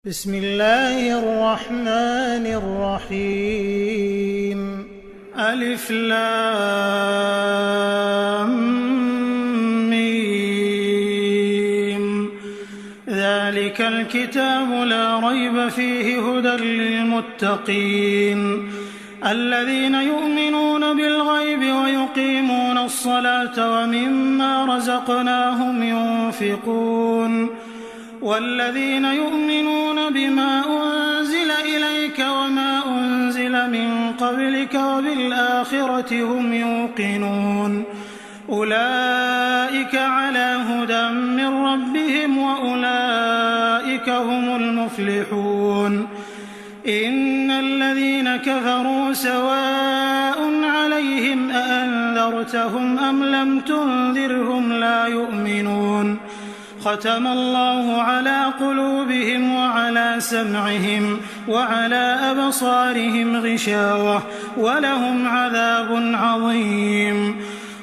بسم الله الرحمن الرحيم ألف لام ميم ذلك الكتاب لا ريب فيه هدى للمتقين الذين يؤمنون بالغيب ويقيمون الصلاة ومما رزقناهم ينفقون والذين يؤمنون بما أنزل إليك وما أنزل من قبلك وبالآخرة هم يوقنون أولئك على هدى من ربهم وأولئك هم المفلحون إن الذين كفروا سواء عليهم أأنذرتهم أم لم تنذرهم لا يؤمنون ختم الله على قلوبهم وعلى سمعهم وعلى أبصارهم غشاوة ولهم عذاب عظيم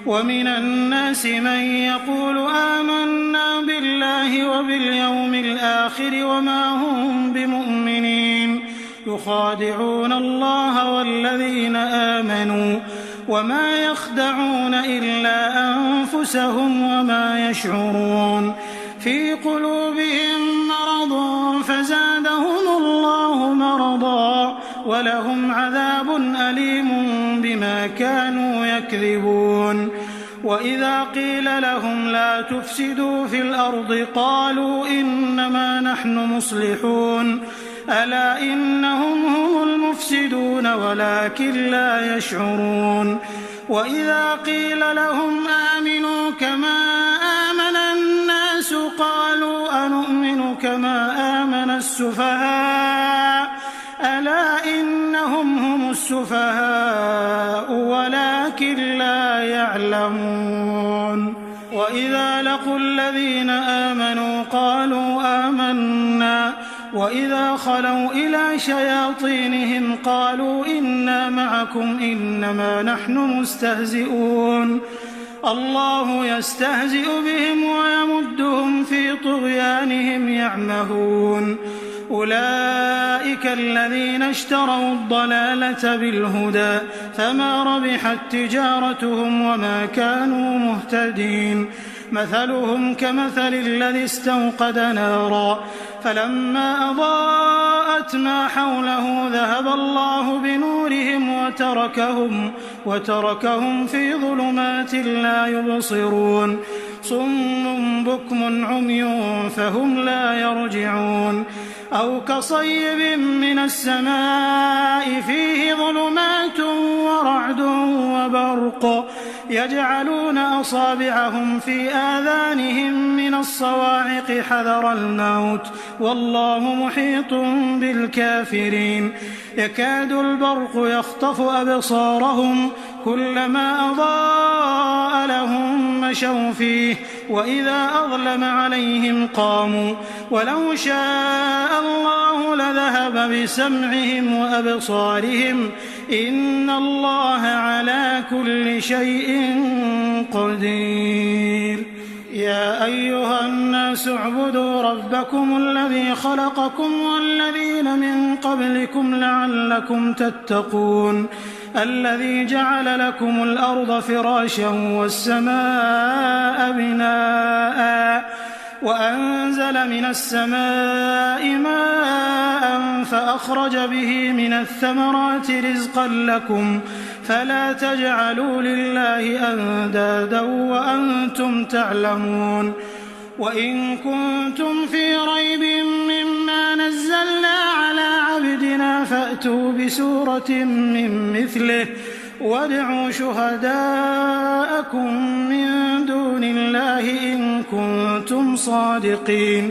ومن الناس من يقول آمنا بالله وباليوم الآخر وما هم بمؤمنين يخادعون الله والذين آمنوا وما يخدعون إلا أنفسهم وما يشعرون في قلوبهم مرض فزادهم الله مرضا ولهم عذاب أليم بما كانوا يكذبون وإذا قيل لهم لا تفسدوا في الأرض قالوا إنما نحن مصلحون ألا إنهم هم المفسدون ولكن لا يشعرون وإذا قيل لهم آمنوا كما آمن الناس قالوا أنؤمن كما آمن السفهاء ألا إنهم هم السفهاء ولكن لا يعلمون وإذا لقوا الذين آمنوا قالوا آمنا وإذا خلوا إلى شياطينهم قالوا إنا معكم إنما نحن مستهزئون الله يستهزئ بهم ويمدهم في طغيانهم يعمهون أولئك الذين اشتروا الضلالة بالهدى فما ربحت تجارتهم وما كانوا مهتدين مثلهم كمثل الذي استوقد نارا فلما أضاءت ما حوله ذهب الله بنورهم وتركهم في ظلمات لا يبصرون صم بكم عمي فهم لا يرجعون أو كصيب من السماء فيه ظلمات ورعد وبرق يجعلون أصابعهم في آذانهم من الصواعق حذر الموت والله محيط بالكافرين يكاد البرق يخطف أبصارهم كلما أضاء لهم مشوا فيه وإذا أظلم عليهم قاموا ولو شاء الله لذهب بسمعهم وأبصارهم إن الله على كل شيء قدير يا أيها الناس اعبدوا ربكم الذي خلقكم والذين من قبلكم لعلكم تتقون الذي جعل لكم الأرض فراشا والسماء بناء وأنزل من السماء ماء فأخرج به من الثمرات رزقا لكم فلا تجعلوا لله أندادا وأنتم تعلمون وإن كنتم في ريب مما نزلنا على عبدنا فأتوا بسورة من مثله وادعوا شهداءكم من دون الله إن كنتم صادقين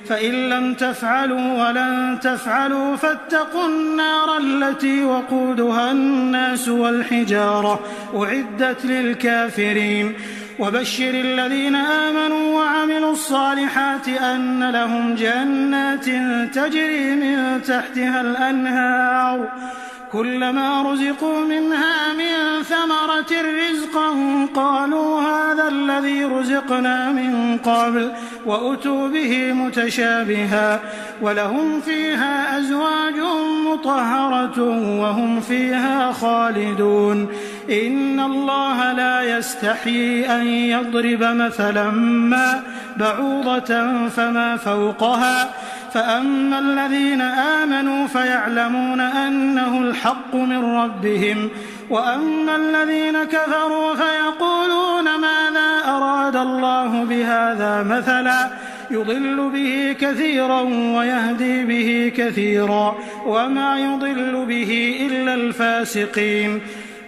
فإن لم تفعلوا ولن تفعلوا فاتقوا النار التي وقودها الناس والحجارة أعدت للكافرين وبشر الذين آمنوا وعملوا الصالحات أن لهم جنات تجري من تحتها الأنهار كلما رزقوا منها من ثمرة رزقا قالوا هذا الذي رزقنا من قبل وأتوا به متشابها ولهم فيها أزواج مطهرة وهم فيها خالدون إن الله لا يستحيي أن يضرب مثلا ما بعوضة فما فوقها فأما الذين آمنوا فيعلمون أنه الحق من ربهم وأما الذين كفروا فيقولون ماذا أراد الله بهذا مثلا يضل به كثيرا ويهدي به كثيرا وما يضل به إلا الفاسقين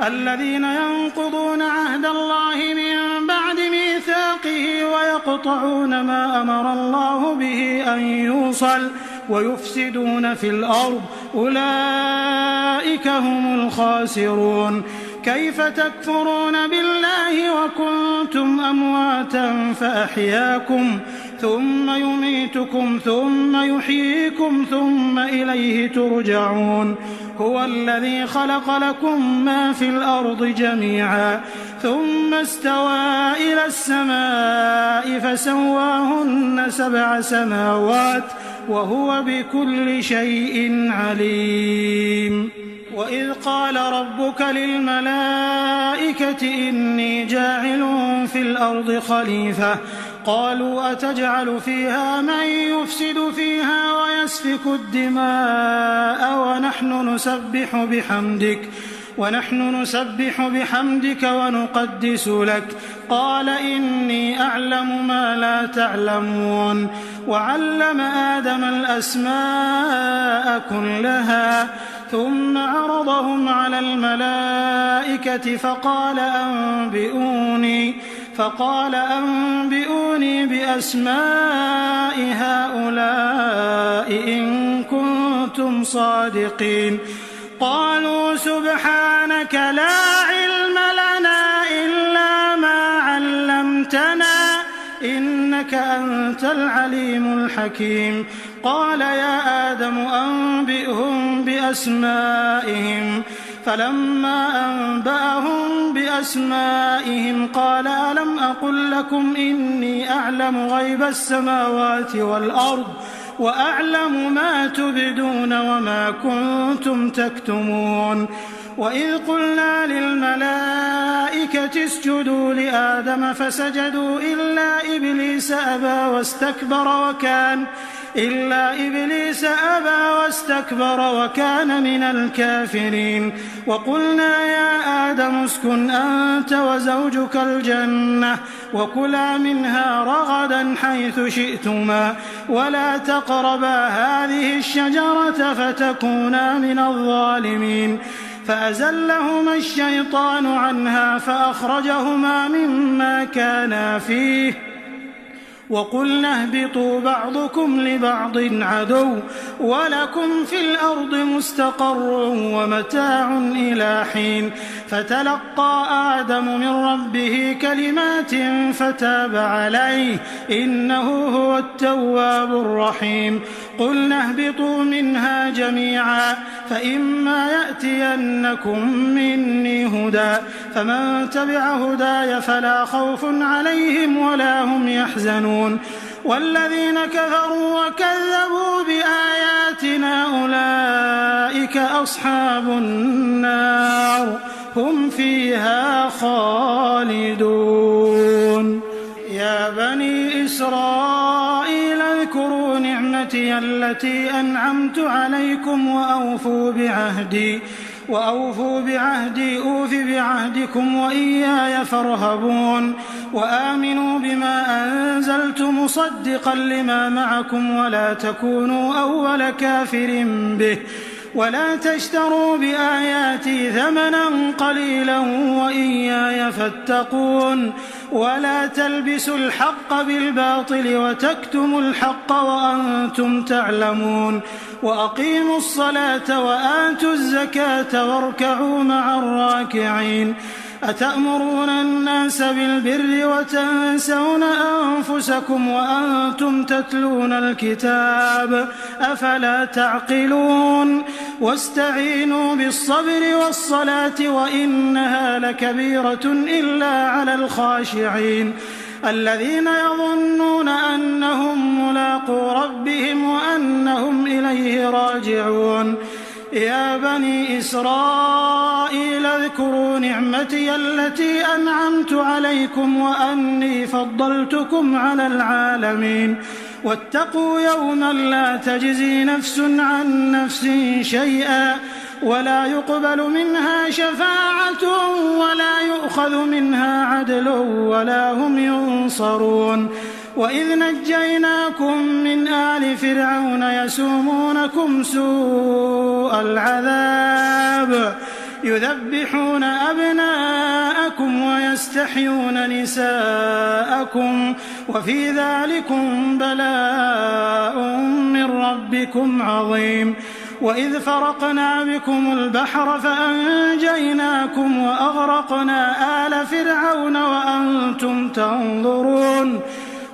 الذين ينقضون عهد الله من بعد ميثاقه ويقطعون ما أمر الله به أن يوصل ويفسدون في الأرض أولئك هم الخاسرون كيف تكفرون بالله وكنتم أمواتا فأحياكم ثم يميتكم ثم يحييكم ثم إليه ترجعون هو الذي خلق لكم ما في الأرض جميعا ثم استوى إلى السماء فسواهن 7 سماوات وهو بكل شيء عليم وإذ قال ربك للملائكة إني جاعل في الأرض خليفة قالوا أتجعل فيها من يفسد فيها ويسفك الدماء ونحن نسبح بحمدك ونقدس لك قال إني أعلم ما لا تعلمون وعلم آدم الأسماء كلها ثم عرضهم على الملائكة فقال أنبئوني بأسماء هؤلاء إن كنتم صادقين قالوا سبحانك لا علم لنا إلا ما علمتنا إنك أنت العليم الحكيم قال يا آدم أنبئهم بأسمائهم فلما أنبأهم بأسمائهم قال ألم أقل لكم إني أعلم غيب السماوات والأرض وأعلم ما تبدون وما كنتم تكتمون وإذ قلنا للملائكة اسجدوا لآدم فسجدوا إلا إبليس أبى واستكبر وكان من الكافرين وقلنا يا آدم اسكن أنت وزوجك الجنة وكلا منها رغدا حيث شئتما ولا تقربا هذه الشجرة فتكونا من الظالمين فأزلهما الشيطان عنها فأخرجهما مما كانا فيه وقلنا اهبطوا بعضكم لبعض عدو ولكم في الأرض مستقر ومتاع إلى حين فتلقى آدم من ربه كلمات فتاب عليه إنه هو التواب الرحيم قلنا اهبطوا منها جميعا فإما يأتينكم مني هدى فمن تبع هداي فلا خوف عليهم ولا هم يحزنون والذين كفروا وكذبوا بآياتنا أولئك أصحاب النار هم فيها خالدون يا بني إسرائيل اذكروا نعمتي التي أنعمت عليكم وأوفوا بعهدي أوف بعهدكم وإياي فارهبون وآمنوا بما أنزلت مصدقا لما معكم ولا تكونوا أول كافر به ولا تشتروا بآياتي ثمنا قليلا وإياي فاتقون ولا تلبسوا الحق بالباطل وتكتموا الحق وأنتم تعلمون وأقيموا الصلاة وآتوا الزكاة واركعوا مع الراكعين أتأمرون الناس بالبر وتنسون أنفسكم وأنتم تتلون الكتاب أفلا تعقلون واستعينوا بالصبر والصلاة وإنها لكبيرة إلا على الخاشعين الذين يظنون أنهم ملاقو ربهم وأنهم إليه راجعون يا بني إسرائيل اذكروا نعمتي التي أنعمت عليكم وأني فضلتكم على العالمين واتقوا يوما لا تجزي نفس عن نفس شيئا ولا يقبل منها شفاعة ولا يؤخذ منها عدل ولا هم ينصرون وإذ نجيناكم من آل فرعون يسومونكم سوء العذاب يذبحون أبناءكم ويستحيون نساءكم وفي ذلكم بلاء من ربكم عظيم وإذ فرقنا بكم البحر فأنجيناكم وأغرقنا آل فرعون وأنتم تنظرون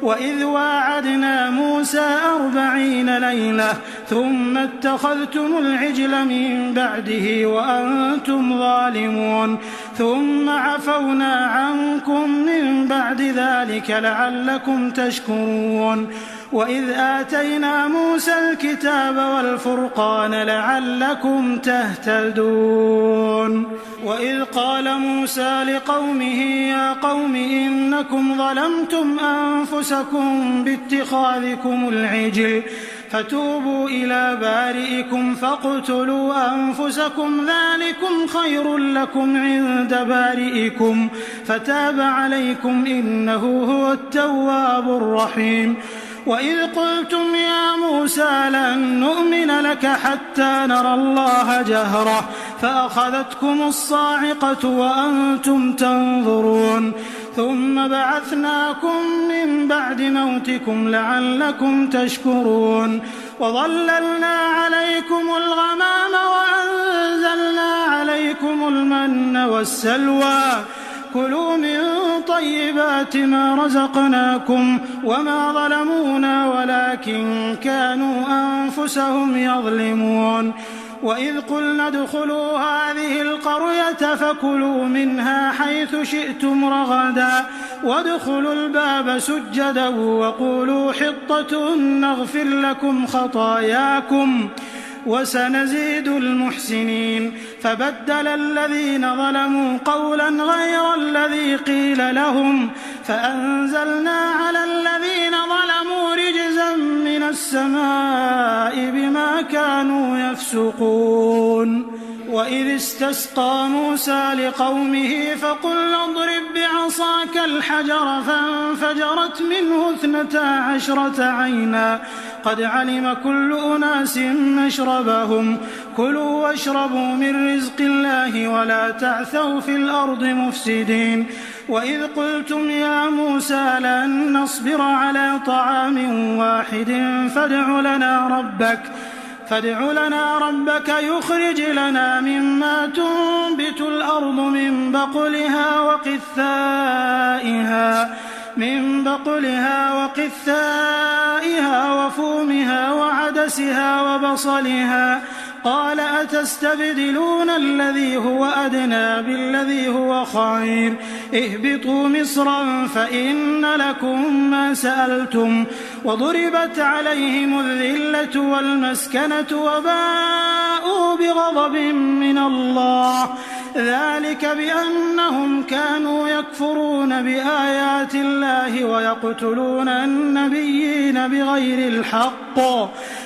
وإذ واعدنا موسى 40 ليلة ثم اتخذتم العجل من بعده وأنتم ظالمون ثم عفونا عنكم من بعد ذلك لعلكم تشكرون وإذ آتينا موسى الكتاب والفرقان لعلكم تهتدون وإذ قال موسى لقومه يا قوم إنكم ظلمتم أنفسكم باتخاذكم العجل فتوبوا إلى بارئكم فاقتلوا أنفسكم ذلكم خير لكم عند بارئكم فتاب عليكم إنه هو التواب الرحيم وإذ قلتم يا موسى لن نؤمن لك حتى نرى الله جهرة فأخذتكم الصاعقة وأنتم تنظرون ثم بعثناكم من بعد موتكم لعلكم تشكرون وظللنا عليكم الغمام وأنزلنا عليكم المن والسلوى كلوا من طيبات ما رزقناكم وما ظلمونا ولكن كانوا أنفسهم يظلمون وإذ قلنا ادخلوا هذه القرية فكلوا منها حيث شئتم رغدا وادخلوا الباب سجدا وقولوا حطة نغفر لكم خطاياكم وسنزيد المحسنين فبدل الذين ظلموا قولا غير الذي قيل لهم فأنزلنا على الذين ظلموا رجزا من السماء بما كانوا يفسقون وإذ استسقى موسى لقومه فقل اضرب بعصاك الحجر فانفجرت منه 12 عينا قد علم كل أناس مشربهم كلوا واشربوا من رزق الله ولا تعثوا في الأرض مفسدين وإذ قلتم يا موسى لن نصبر على طعام واحد فادع لنا ربك يخرج لنا مما تنبت الأرض من بقلها وقثائها وفومها وعدسها وبصلها قال أتستبدلون الذي هو أدنى بالذي هو خير اهبطوا مصرا فإن لكم ما سألتم وضربت عليهم الذلة والمسكنة وباءوا بغضب من الله ذلك بأنهم كانوا يكفرون بآيات الله ويقتلون النبيين بغير الحق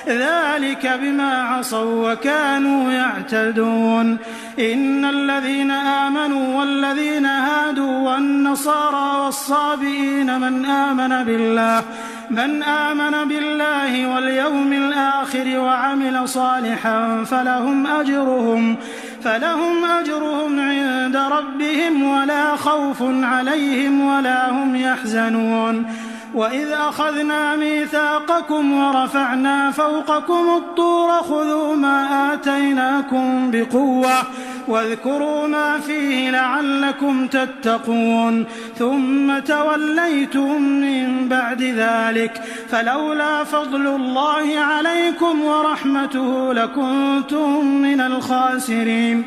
ذلك بما عصوا وكانوا يعتدون إن الذين آمنوا والذين هادوا والنصارى والصابئين من آمن بالله واليوم الآخر وعمل صالحا فلهم أجرهم عند ربهم ولا خوف عليهم ولا هم يحزنون وإذ أخذنا ميثاقكم ورفعنا فوقكم الطور خذوا ما آتيناكم بقوة واذكروا ما فيه لعلكم تتقون ثم توليتم من بعد ذلك فلولا فضل الله عليكم ورحمته لكنتم من الخاسرين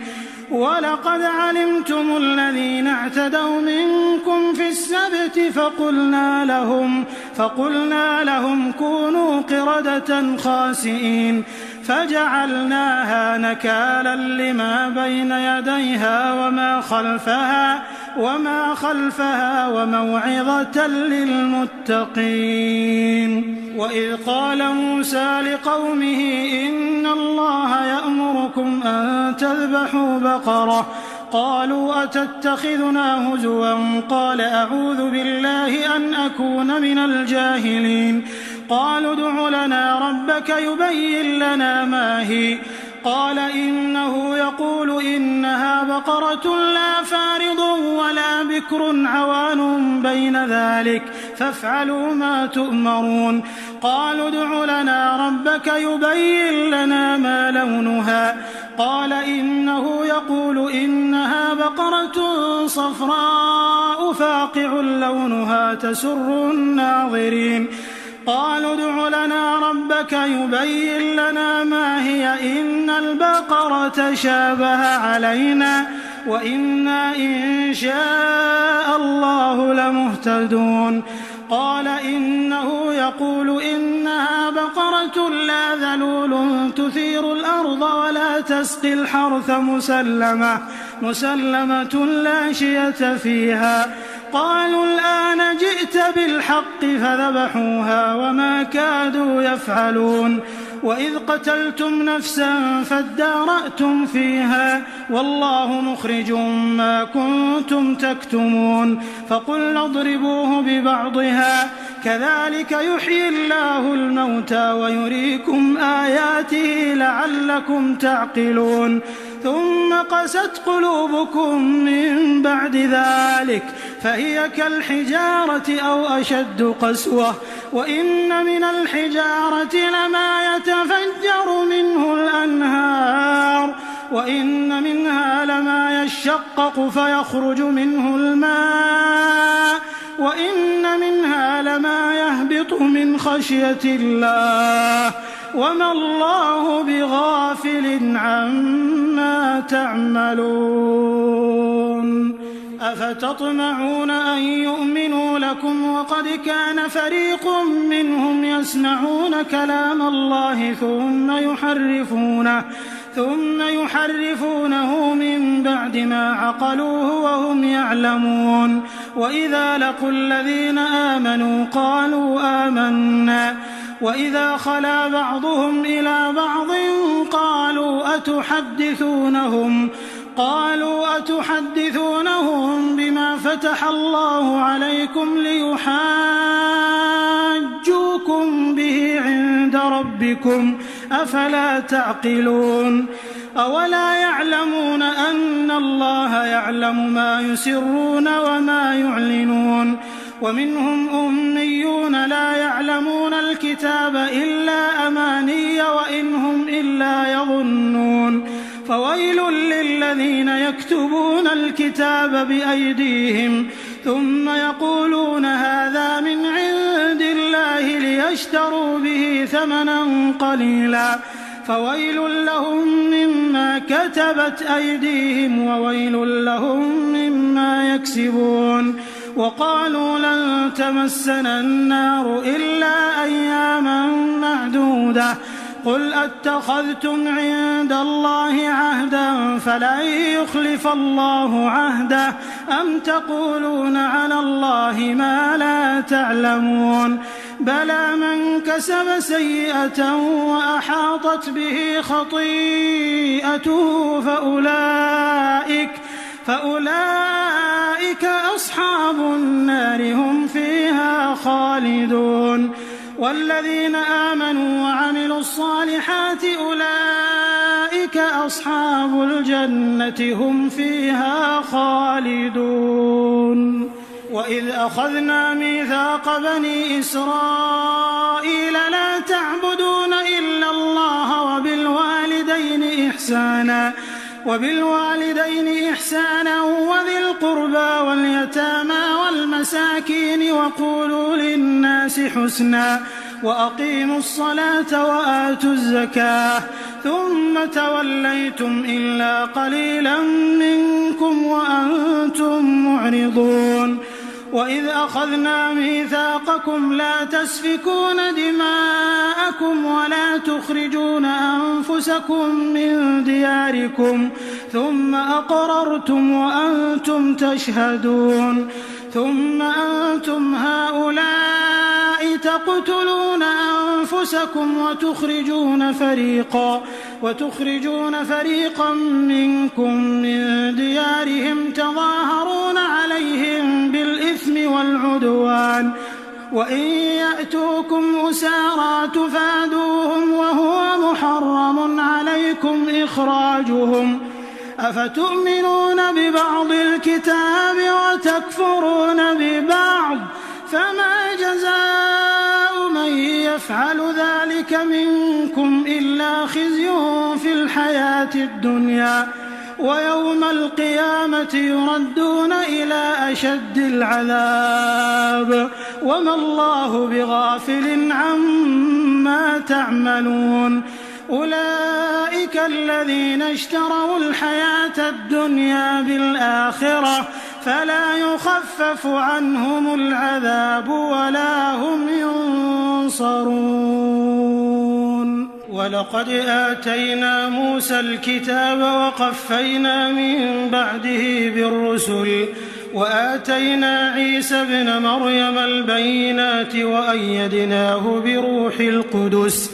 ولقد علمتم الذين اعتدوا منكم في السبت فقلنا لهم كونوا قردة خاسئين فجعلناها نكالا لما بين يديها وما خلفها وموعظة للمتقين. وإذ قال موسى لقومه إن الله يأمركم أن تذبحوا بقرة قالوا أتتخذنا هزوا قال أعوذ بالله أن أكون من الجاهلين قالوا ادع لنا ربك يبين لنا ما هي قال إنه يقول إنها بقرة لا فارض ولا بكر عوان بين ذلك فافعلوا ما تؤمرون قالوا ادع لنا ربك يبين لنا ما لونها قال إنه يقول إنها بقرة صفراء فاقع لونها تسر الناظرين قالوا ادع لنا ربك يبين لنا ما هي إن البقرة شابه علينا وإنا إن شاء الله لمهتدون قال إنه يقول إنها بقرة لا ذلول تثير الأرض ولا تسقي الحرث مسلمة لا شية فيها قالوا الآن جئت بالحق فذبحوها وما كادوا يفعلون وإذ قتلتم نفسا فادارأتم فيها والله مخرج ما كنتم تكتمون فقلنا اضربوه ببعضها كذلك يحيي الله الموتى ويريكم آياته لعلكم تعقلون ثم قست قلوبكم من بعد ذلك فهي كالحجارة أو أشد قسوة وإن من الحجارة لما يتفجر منه الأنهار وإن منها لما يشقق فيخرج منه الماء وإن منها لما يهبط من خشية الله وما الله بغافل عما تعملون أفتطمعون أن يؤمنوا لكم وقد كان فريق منهم يسمعون كلام الله ثم يحرفونه من بعد ما عقلوه وهم يعلمون وإذا لقوا الذين آمنوا قالوا آمنا وإذا خلا بعضهم إلى بعض قالوا أتحدثونهم بما فتح الله عليكم ليحاجوكم به عند ربكم أفلا تعقلون أولا يعلمون أن الله يعلم ما يسرون وما يعلنون ومنهم أميون لا يعلمون الكتاب إلا أماني وإن هم إلا يظنون فويل للذين يكتبون الكتاب بأيديهم ثم يقولون هذا من عند الله ليشتروا به ثمنا قليلا فويل لهم مما كتبت أيديهم وويل لهم مما يكسبون وقالوا لن تمسنا النار إلا أياما معدودة قل أتخذتم عند الله عهدا فلن يخلف الله عهده أم تقولون على الله ما لا تعلمون بلى من كسب سيئة وأحاطت به خطيئته فأولئك أصحاب النار هم فيها خالدون والذين آمنوا وعملوا الصالحات أولئك أصحاب الجنة هم فيها خالدون وإذ أخذنا ميثاق بني إسرائيل لا تعبدون إلا الله وبالوالدين إحسانا وبالوالدين إحسانا وذي القربى واليتامى والمساكين وقولوا للناس حسنا وأقيموا الصلاة وآتوا الزكاة ثم توليتم إلا قليلا منكم وأنتم معرضون وإذ أخذنا ميثاقكم لا تسفكون دماءكم ولا تخرجون أنفسكم من دياركم ثم أقررتم وأنتم تشهدون ثم أنتم هؤلاء تقتلون أنفسكم وتخرجون فريقا منكم من ديارهم تظاهرون عليهم بالإثم والعدوان وإن يأتوكم أسارى تفادوهم وهو محرم عليكم إخراجهم أفتؤمنون ببعض الكتاب وتكفرون ببعض فما جزاء من يفعل ذلك منكم إلا خزي في الحياة الدنيا ويوم القيامة يردون إلى أشد العذاب وما الله بغافل عما تعملون أولئك الذين اشتروا الحياة الدنيا بالآخرة فلا يخفف عنهم العذاب ولا هم ينصرون ولقد آتينا موسى الكتاب وقفينا من بعده بالرسل وآتينا عيسى ابن مريم البينات وأيدناه بروح القدس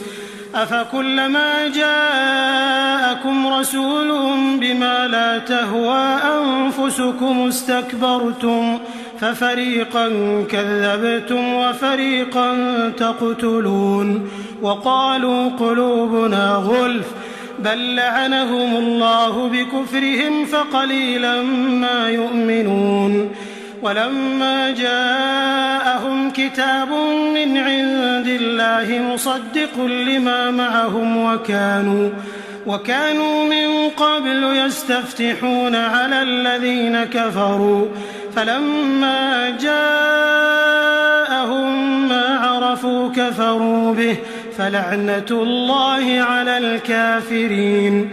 أفكلما جاءكم رسول بما لا تهوى أنفسكم استكبرتم ففريقا كذبتم وفريقا تقتلون وقالوا قلوبنا غلف بل لعنهم الله بكفرهم فقليلا ما يؤمنون ولما جاءهم كتاب من عند الله مصدق لما معهم وكانوا من قبل يستفتحون على الذين كفروا فلما جاءهم ما عرفوا كفروا به فلعنة الله على الكافرين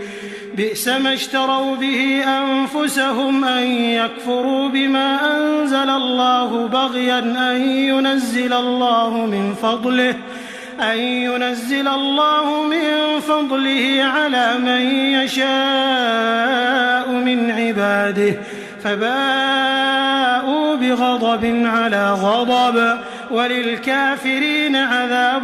بئس ما اشتروا به أنفسهم أن يكفروا بما أنزل الله بغيا أن ينزل الله من فضله على من يشاء من عباده فباءوا بغضب على غضب وللكافرين عذاب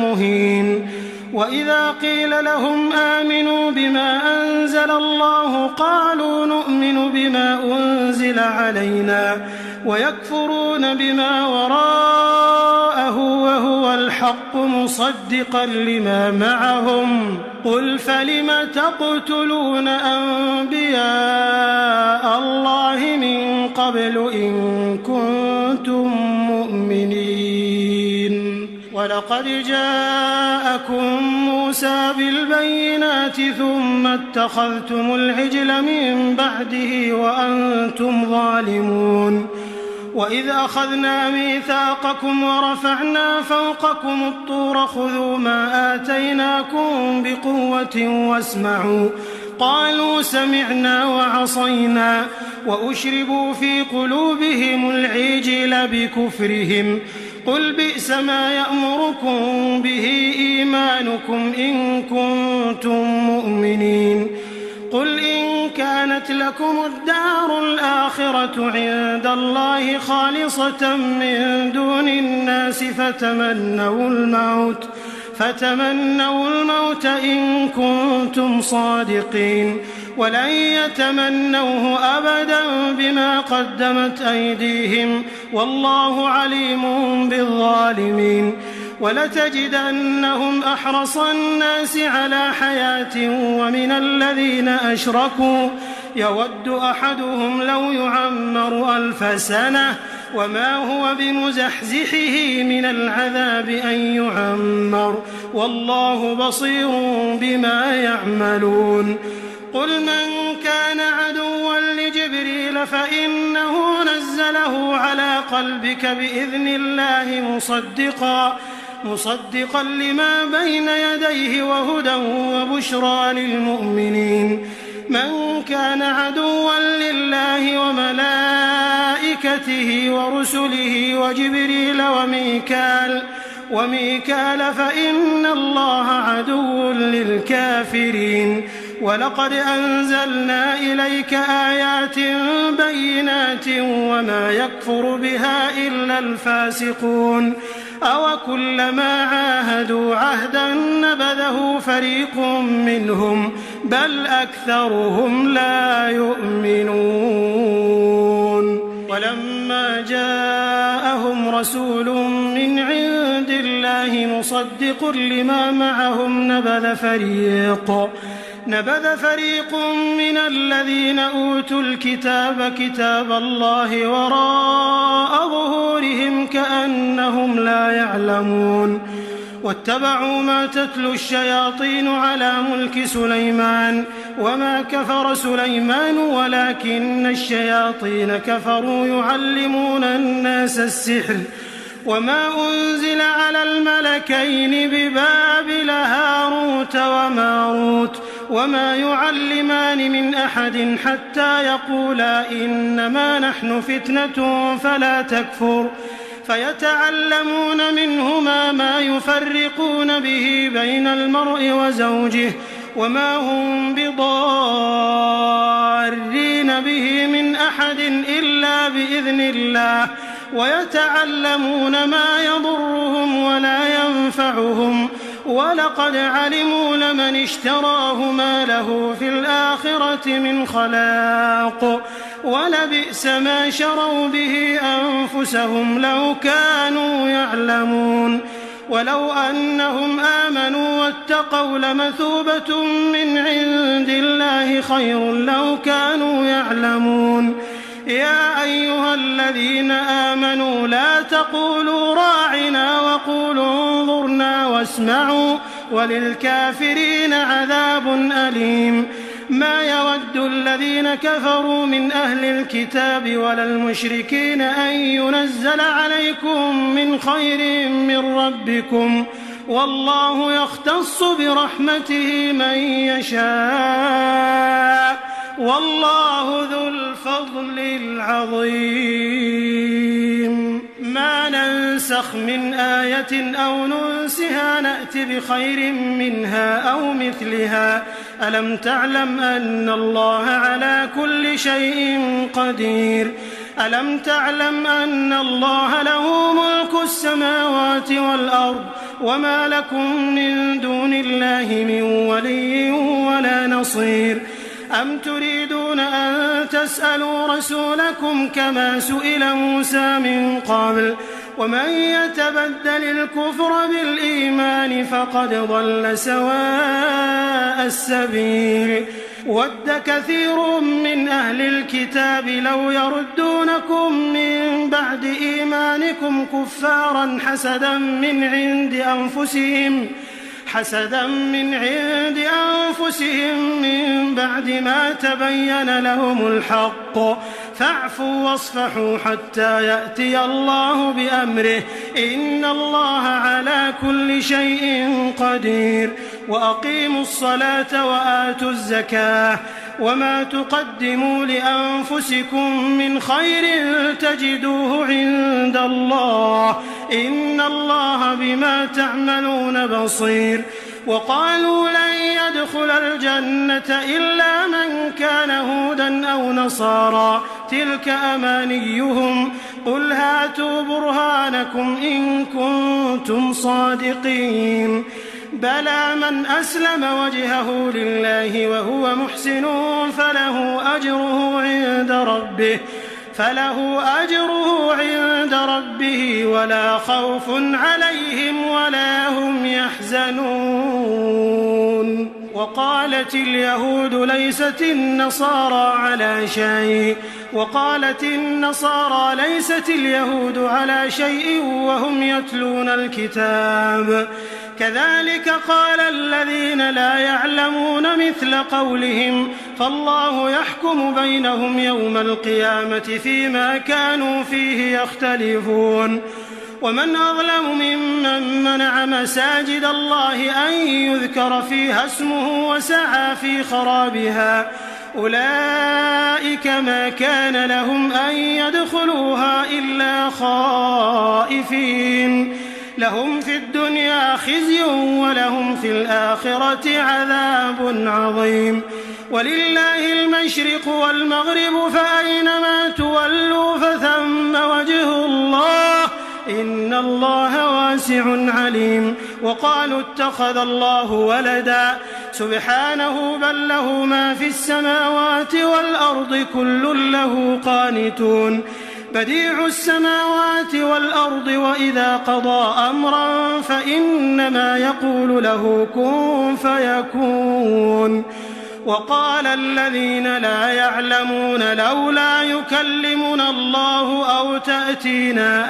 مهين وإذا قيل لهم آمنوا بما أنزل الله قالوا نؤمن بما أنزل علينا ويكفرون بما وراءه وهو الحق مصدقا لما معهم قل فلم تقتلون أنبياء الله من قبل إن كنتم مؤمنين ولقد جاءكم موسى بالبينات ثم اتخذتم العجل من بعده وأنتم ظالمون وإذ أخذنا ميثاقكم ورفعنا فوقكم الطور خذوا ما آتيناكم بقوة واسمعوا قالوا سمعنا وعصينا وأشربوا في قلوبهم العجل بكفرهم قل بئس ما يأمركم به إيمانكم إن كنتم مؤمنين قل إن كانت لكم الدار الآخرة عند الله خالصة من دون الناس فتمنوا الموت إن كنتم صادقين ولن يتمنوه أبدا بما قدمت أيديهم والله عليم بالظالمين ولتجدنهم أحرص الناس على حياة ومن الذين أشركوا يود أحدهم لو يعمر 1000 سنة وما هو بمزحزحه من العذاب أن يعمر والله بصير بما يعملون قل من كان عدوا لجبريل فإنه نزله على قلبك بإذن الله مصدقا لما بين يديه وهدى وبشرى للمؤمنين. من كان عدوا لله وملائكته ورسله وجبريل وميكال فإن الله عدو للكافرين. ولقد أنزلنا إليك آيات بينات وما يكفر بها إلا الفاسقون. أوكلما عاهدوا عهدا نبذه فريق منهم بل أكثرهم لا يؤمنون. ولما جاءهم رسول من عند الله مصدق لما معهم نبذ فريق من الذين أوتوا الكتاب كتاب الله وراء ظهورهم كأنهم لا يعلمون. واتبعوا ما تتلو الشياطين على ملك سليمان وما كفر سليمان ولكن الشياطين كفروا يعلمون الناس السحر وما أنزل على الملكين ببابل هاروت وماروت وما يعلمان من أحد حتى يقولا إنما نحن فتنة فلا تكفر فيتعلمون منهما ما يفرقون به بين المرء وزوجه وما هم بضارين به من أحد إلا بإذن الله ويتعلمون ما يضرهم ولا ينفعهم ولقد علموا لمن اشتراه ما له في الآخرة من خلاق ولبئس ما شروا به أنفسهم لو كانوا يعلمون. ولو أنهم آمنوا واتقوا لمثوبة من عند الله خير لو كانوا يعلمون. يا أيها الذين آمنوا لا تقولوا راعنا وقولوا انظرنا واسمعوا وللكافرين عذاب أليم. ما يود الذين كفروا من أهل الكتاب ولا المشركين أن ينزل عليكم من خير من ربكم والله يختص برحمته من يشاء والله ذو الفضل العظيم. ما ننسخ من آية أو ننسها نأت بخير منها أو مثلها. ألم تعلم أن الله على كل شيء قدير. ألم تعلم أن الله له ملك السماوات والأرض وما لكم من دون الله من ولي ولا نصير. أم تريدون أن تسألوا رسولكم كما سئل موسى من قبل ومن يتبدل الكفر بالإيمان فقد ضل سواء السبيل. ود كثير من أهل الكتاب لو يردونكم من بعد إيمانكم كفارا حسدا من عند أنفسهم من بعد ما تبين لهم الحق فاعفوا واصفحوا حتى يأتي الله بأمره إن الله على كل شيء قدير. وأقيموا الصلاة وآتوا الزكاة وما تقدموا لأنفسكم من خير تجدوه عند الله إن الله بما تعملون بصير. وقالوا لن يدخل الجنة إلا من كان هودا أو نصارى تلك أمانيهم قل هاتوا برهانكم إن كنتم صادقين. بلى من أسلم وجهه لله وهو محسن فله أجره عند ربه ولا خوف عليهم ولا هم يحزنون. وقالت اليهود ليست النصارى على شيء وهم يتلون الكتاب كذلك قال الذين لا يعلمون مثل قولهم فالله يحكم بينهم يوم القيامة فيما كانوا فيه يختلفون ومن أظلم ممن منع مساجد الله أن يذكر فيها اسمه وسعى في خرابها أولئك ما كان لهم أن يدخلوها إلا خائفين لهم في الدنيا خزي ولهم في الآخرة عذاب عظيم ولله المشرق والمغرب فأينما تولوا فثم وجه الله إن الله واسع عليم وقالوا اتخذ الله ولدا سبحانه بل له ما في السماوات والأرض كل له قانتون بديع السماوات والأرض وإذا قضى أمرا فإنما يقول له كن فيكون وقال الذين لا يعلمون لولا يكلمنا الله أو تأتينا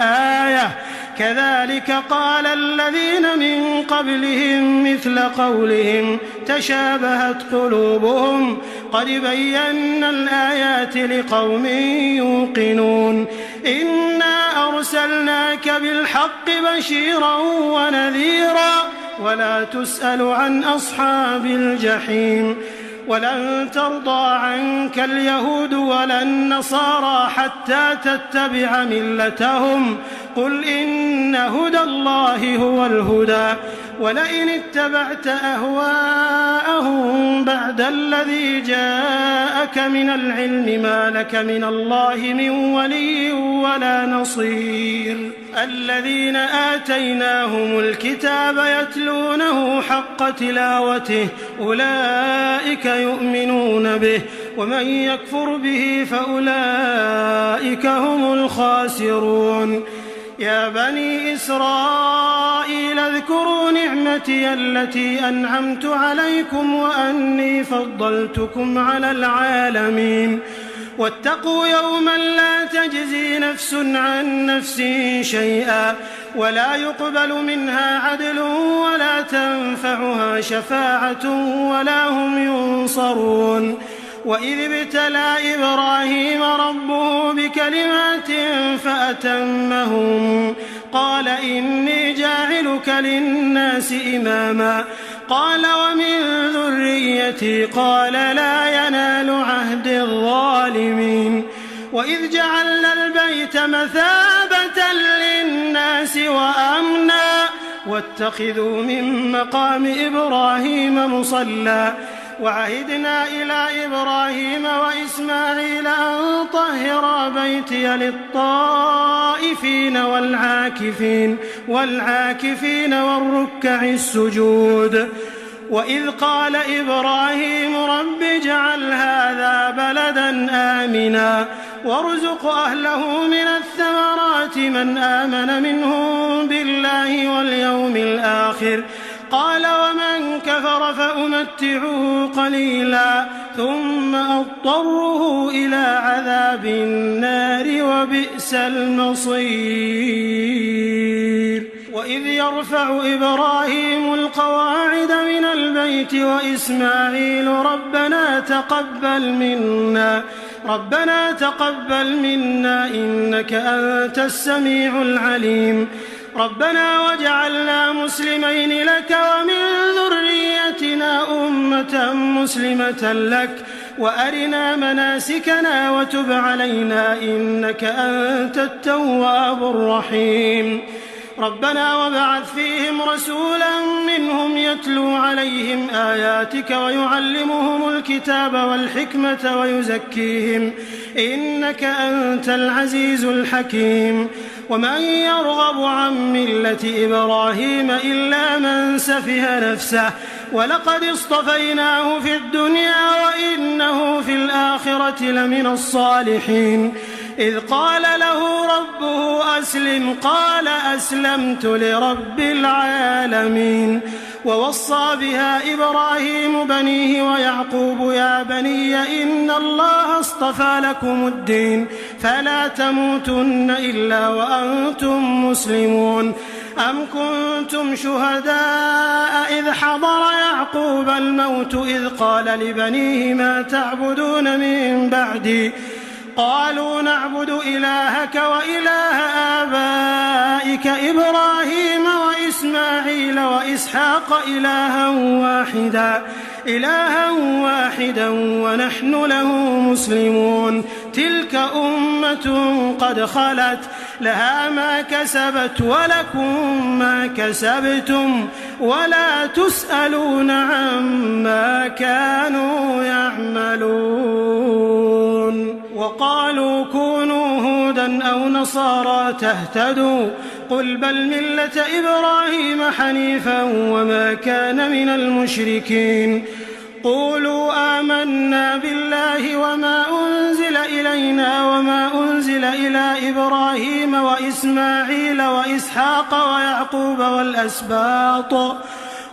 آية كذلك قال الذين من قبلهم مثل قولهم تشابهت قلوبهم قد بينا الآيات لقوم يوقنون إنا أرسلناك بالحق بشيرا ونذيرا ولا تسأل عن أصحاب الجحيم ولن ترضى عنك اليهود ولا النصارى حتى تتبع ملتهم قل إن هدى الله هو الهدى ولئن اتبعت أهواءهم بعد الذي جاءك من العلم ما لك من الله من ولي ولا نصير الذين آتيناهم الكتاب يتلونه حق تلاوته أولئك يؤمنون به ومن يكفر به فأولئك هم الخاسرون يا بني إسرائيل اذكروا نعمتي التي أنعمت عليكم وأني فضلتكم على العالمين واتقوا يوما لا تجزي نفس عن نفس شيئا ولا يقبل منها عدل ولا تنفعها شفاعة ولا هم ينصرون وإذ ابتلى إبراهيم ربه بكلمات فأتمهم قال إني جاعلك للناس إماما قال ومن ذريتي قال لا ينال عهد الظالمين وإذ جعلنا البيت مثابة للناس وأمنا واتخذوا من مقام إبراهيم مصلى وعهدنا إلى إبراهيم وإسماعيل أن طهرا بيتي للطائفين والعاكفين والركع السجود وإذ قال إبراهيم رب اجعل هذا بلدا آمنا وارزق أهله من الثمرات من آمن منهم بالله واليوم الآخر قال ومن كفر فأمتعه قليلا ثم أضطره إلى عذاب النار وبئس المصير وإذ يرفع إبراهيم القواعد من البيت وإسماعيل ربنا تقبل منا إنك أنت السميع العليم ربنا واجعلنا مسلمين لك ومن ذريتنا أمة مسلمة لك وأرنا مناسكنا وتب علينا إنك أنت التواب الرحيم ربنا وابعث فيهم رسولا منهم يتلو عليهم آياتك ويعلمهم الكتاب والحكمة ويزكيهم إنك أنت العزيز الحكيم ومن يرغب عن ملة إبراهيم إلا من سفه نفسه ولقد اصطفيناه في الدنيا وإنه في الآخرة لمن الصالحين إذ قال له ربه أسلم قال أسلمت لرب العالمين ووصى بها إبراهيم بنيه ويعقوب يا بني إن الله اصطفى لكم الدين فلا تموتن إلا وأنتم مسلمون أم كنتم شهداء إذ حضر يعقوب الموت إذ قال لبنيه ما تعبدون من بعدي قالوا نعبد إلهك وإله آبائك إبراهيم وإسماعيل وإسحاق إلها واحدا ونحن له مسلمون تلك أمة قد خلت لها ما كسبت ولكم ما كسبتم ولا تسألون عما كانوا يعملون وقالوا كونوا هودا أو نصارى تهتدوا قل بل ملة إبراهيم حنيفا وما كان من المشركين قولوا آمنا بالله وما أنزل إلينا وما أنزل إلى إبراهيم وإسماعيل وإسحاق ويعقوب والأسباط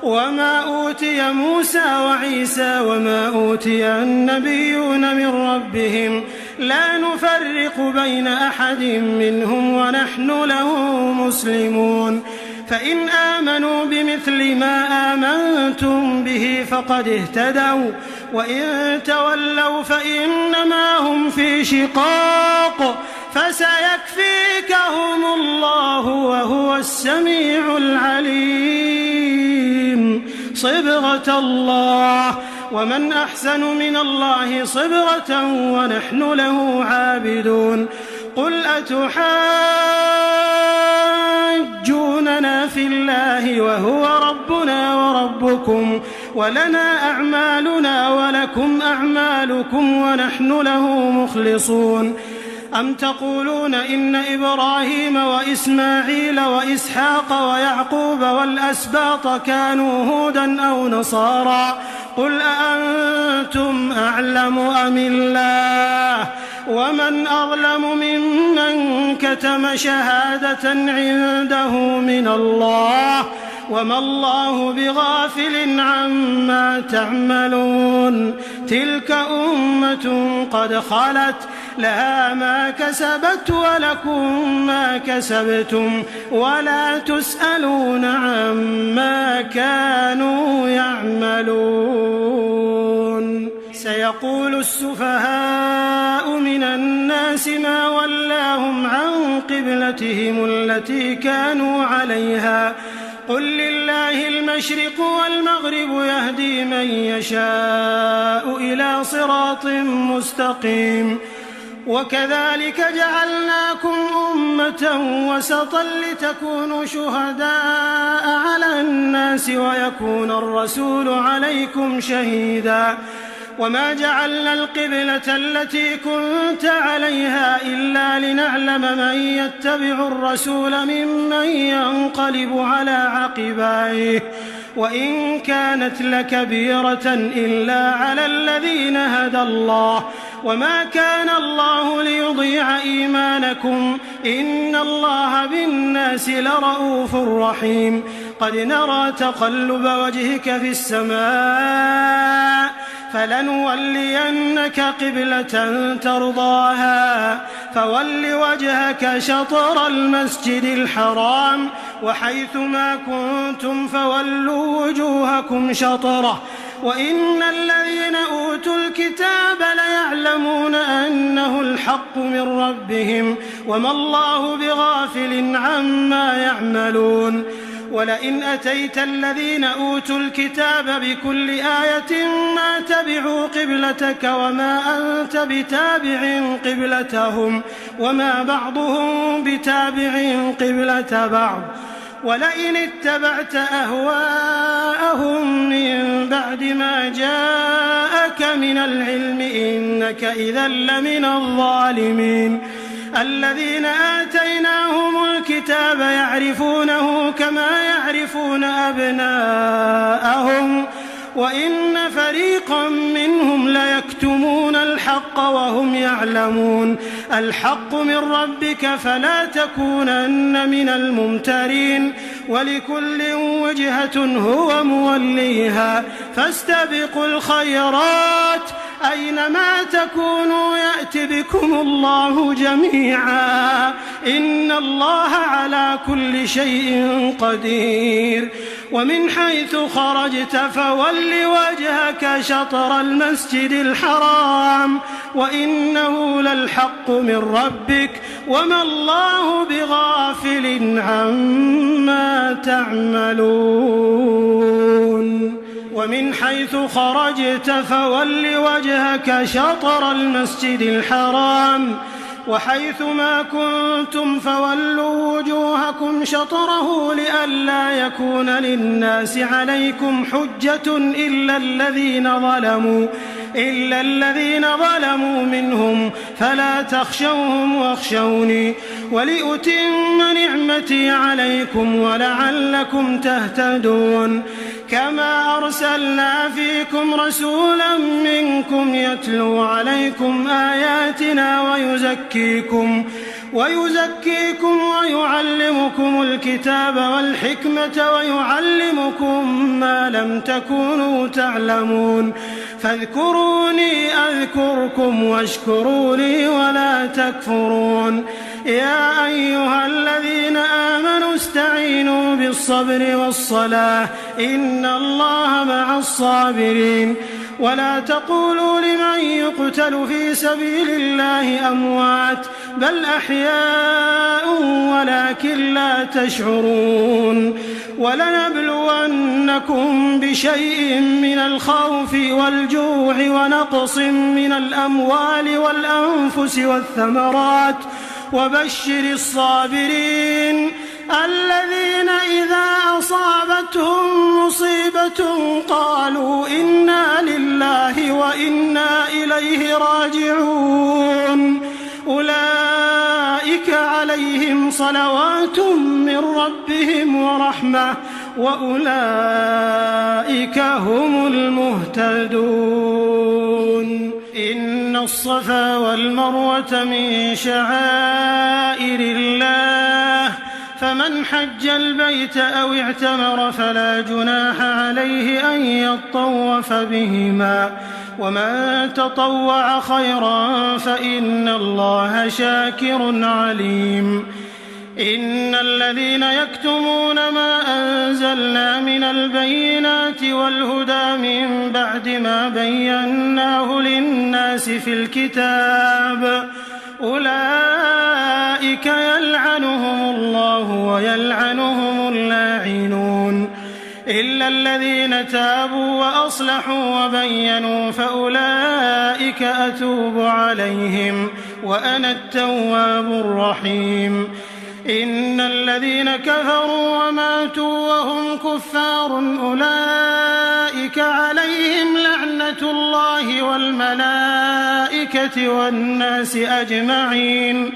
وما أوتي موسى وعيسى وما أوتي النبيون من ربهم لا نفرق بين أحد منهم ونحن له مسلمون فإن آمنوا بمثل ما آمنتم به فقد اهتدوا وإن تولوا فإنما هم في شقاق فسيكفيكهم الله وهو السميع العليم صبغة الله ومن أحسن من الله صبغة ونحن له عابدون قل أتحاجوننا في الله وهو ربنا وربكم ولنا أعمالنا ولكم أعمالكم ونحن له مخلصون أم تقولون إن إبراهيم وإسماعيل وإسحاق ويعقوب والأسباط كانوا هودا أو نصارى قل أأنتم أعلم أم الله ومن أظلم ممن كتم شهادة عنده من الله وما الله بغافل عما تعملون تلك أمة قد خلت لها ما كسبت ولكم ما كسبتم ولا تسألون عما كانوا يعملون سيقول السفهاء من الناس ما ولاهم عن قبلتهم التي كانوا عليها قل لله المشرق والمغرب يهدي من يشاء إلى صراط مستقيم وكذلك جعلناكم أمة وسطا لتكونوا شهداء على الناس ويكون الرسول عليكم شهيدا وما جعلنا القبلة التي كنت عليها إلا لنعلم من يتبع الرسول ممن ينقلب على عقبيه وإن كانت لكبيرة إلا على الذين هدى الله وما كان الله ليضيع إيمانكم إن الله بالناس لرؤوف رحيم قد نرى تقلب وجهك في السماء فلنولينك قبلة ترضاها فول وجهك شطر المسجد الحرام وحيث ما كنتم فولوا وجوهكم شطره وإن الذين أوتوا الكتاب ليعلمون أنه الحق من ربهم وما الله بغافل عما يعملون ولئن أتيت الذين أوتوا الكتاب بكل آية ما تبعوا قبلتك وما أنت بتابع قبلتهم وما بعضهم بتابع قبلة بعض ولئن اتبعت أهواءهم من بعد ما جاءك من العلم إنك إذا لمن الظالمين الذين آتيناهم الكتاب يعرفونه كما يعرفون أبناءهم وإن فريقا منهم ليكتمون الحق وهم يعلمون الحق من ربك فلا تكونن من الممترين ولكل وجهة هو موليها فاستبقوا الخيرات أينما تكونوا يأت بكم الله جميعا إن الله على كل شيء قدير ومن حيث خرجت فول وجهك شطر المسجد الحرام وإنه للحق من ربك وما الله بغافل عما تعملون ومن حيث خرجت فول وجهك شطر المسجد الحرام وحيث ما كنتم فولوا وجوهكم شطره لئلا يكون للناس عليكم حجة إلا الذين ظلموا منهم فلا تخشوهم واخشوني ولأتم نعمتي عليكم ولعلكم تهتدون كما أرسلنا فيكم رسولا منكم يتلو عليكم آياتنا ويزكيكم ويعلمكم الكتاب والحكمة ويعلمكم ما لم تكونوا تعلمون فاذكروني أذكركم واشكروا لي ولا تكفرون يا أيها الذين آمنوا استعينوا بالصبر والصلاة إن الله مع الصابرين ولا تقولوا لمن يقتل في سبيل الله أموات بل أحياء ولكن لا تشعرون ولنبلونكم بشيء من الخوف والجوع ونقص من الأموال والأنفس والثمرات وبشر الصابرين الذين إذا أصابتهم مصيبة قالوا إنا لله وإنا إليه راجعون أولئك عليهم صلوات من ربهم ورحمة وأولئك هم المهتدون إن الصفا والمروة من شعائر الله فمن حج البيت أو اعتمر فلا جناح عليه أن يطوف بهما ومن تطوع خيرا فإن الله شاكر عليم إن الذين يكتمون ما أنزلنا من البينات والهدى من بعد ما بيناه للناس في الكتاب أولئك يلعنهم الله ويلعنهم اللاعنون إلا الذين تابوا وأصلحوا وبينوا فأولئك أتوب عليهم وأنا التواب الرحيم إن الذين كفروا وماتوا وهم كفار أولئك عليهم لعنة الله والملائكة والناس أجمعين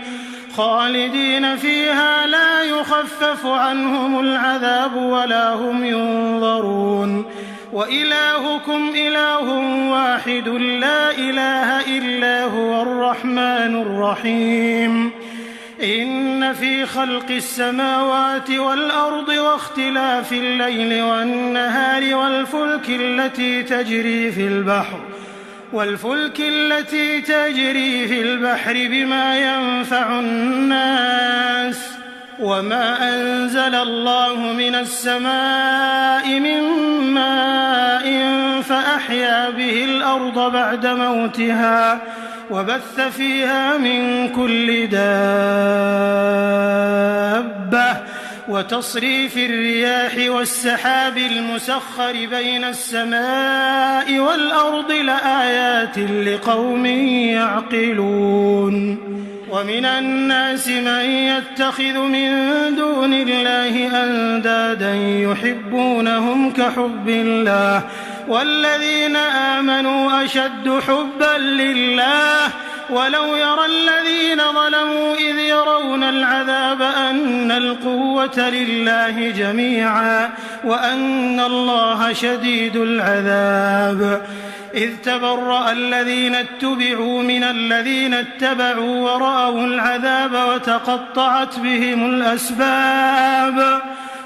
خالدين فيها لا يخفف عنهم العذاب ولا هم ينظرون وإلهكم إله واحد لا إله إلا هو الرحمن الرحيم إن في خلق السماوات والأرض واختلاف الليل والنهار والفلك التي تجري في البحر بما ينفع الناس وما أنزل الله من السماء من ماء فأحيا به الأرض بعد موتها وبث فيها من كل دابة وتصريف الرياح والسحاب المسخر بين السماء والأرض لآيات لقوم يعقلون ومن الناس من يتخذ من دون الله أندادا يحبونهم كحب الله والذين آمنوا أشد حبا لله ولو يرى الذين ظلموا إذ يرون العذاب أن القوة لله جميعا وأن الله شديد العذاب إذ تبرأ الذين اتبعوا من الذين اتبعوا ورأوا العذاب وتقطعت بهم الأسباب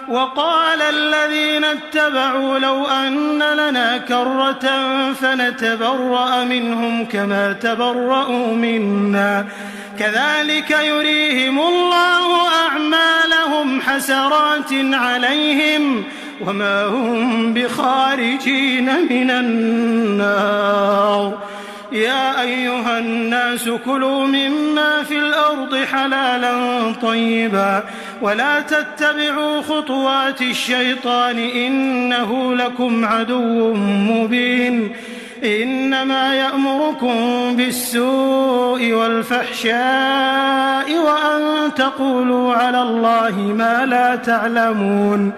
وقال الذين اتبعوا لو أن لنا كرة فنتبرأ منهم كما تبرأوا منا كذلك يريهم الله أعمالهم حسرات عليهم وما هم بخارجين من النار. يا أيها الناس كلوا مما في الأرض حلالا طيبا ولا تتبعوا خطوات الشيطان إنه لكم عدو مبين. إنما يأمركم بالسوء والفحشاء وأن تقولوا على الله ما لا تعلمون.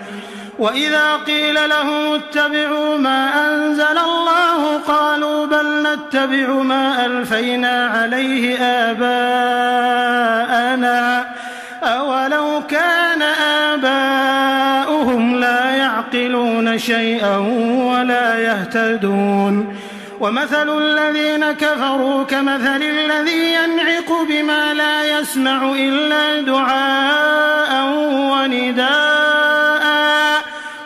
وإذا قيل لهم اتبعوا ما أنزل الله قالوا بل نتبع ما ألفينا عليه آباءنا أولو كان آباؤهم لا يعقلون شيئا ولا يهتدون. ومثل الذين كفروا كمثل الذي ينعق بما لا يسمع إلا دعاء ونداء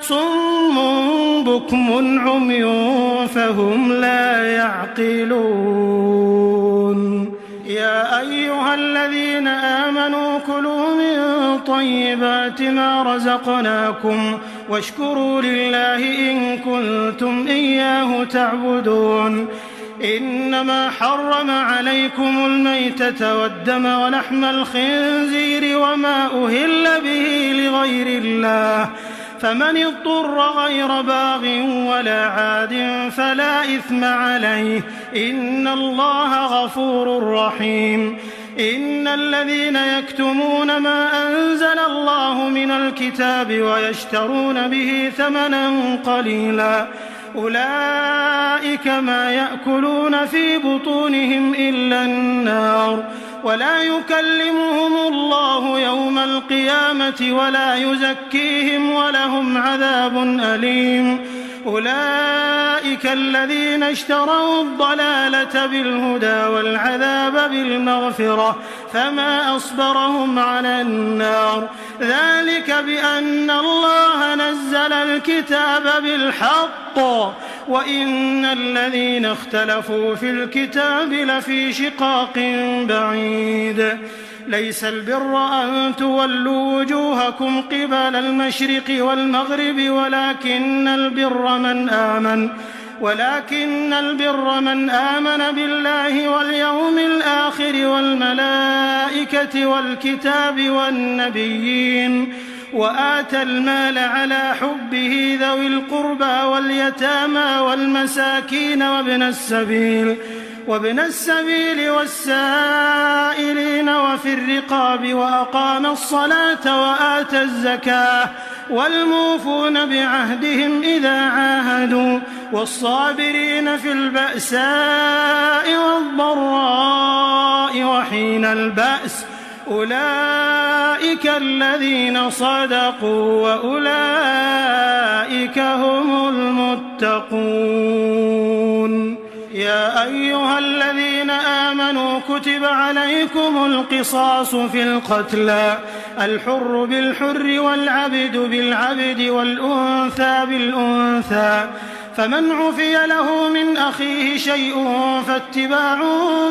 صم بكم عمي فهم لا يعقلون. يا أيها الذين آمنوا كلوا من طيبات ما رزقناكم واشكروا لله إن كنتم إياه تعبدون. إنما حرم عليكم الميتة والدم ولحم الخنزير وما أهل به لغير الله فمن اضطر غير باغ ولا عاد فلا إثم عليه إن الله غفور رحيم. إن الذين يكتمون ما أنزل الله من الكتاب ويشترون به ثمنا قليلا أولئك ما يأكلون في بطونهم إلا النار ولا يكلمهم الله يوم القيامة ولا يزكيهم ولهم عذاب أليم. أولئك الذين اشتروا الضلالة بالهدى والعذاب بالمغفرة فما أصبرهم على النار ذلك بأن الله نزل الكتاب بالحق وإن الذين اختلفوا في الكتاب لفي شقاق بعيد. ليس البر أن تولوا وجوهكم قبل المشرق والمغرب ولكن البر من آمن بالله واليوم الآخر والملائكة والكتاب والنبيين وآتى المال على حبه ذوي القربى واليتامى والمساكين وابن السبيل والسائلين وفي الرقاب وأقام الصلاة وآتى الزكاة والموفون بعهدهم إذا عاهدوا والصابرين في البأساء والضراء وحين البأس أولئك الذين صدقوا وأولئك هم المتقون. يا أيها الذين آمنوا كتب عليكم القصاص في القتلى الحر بالحر والعبد بالعبد والأنثى بالأنثى فمن عفي له من أخيه شيء فاتباع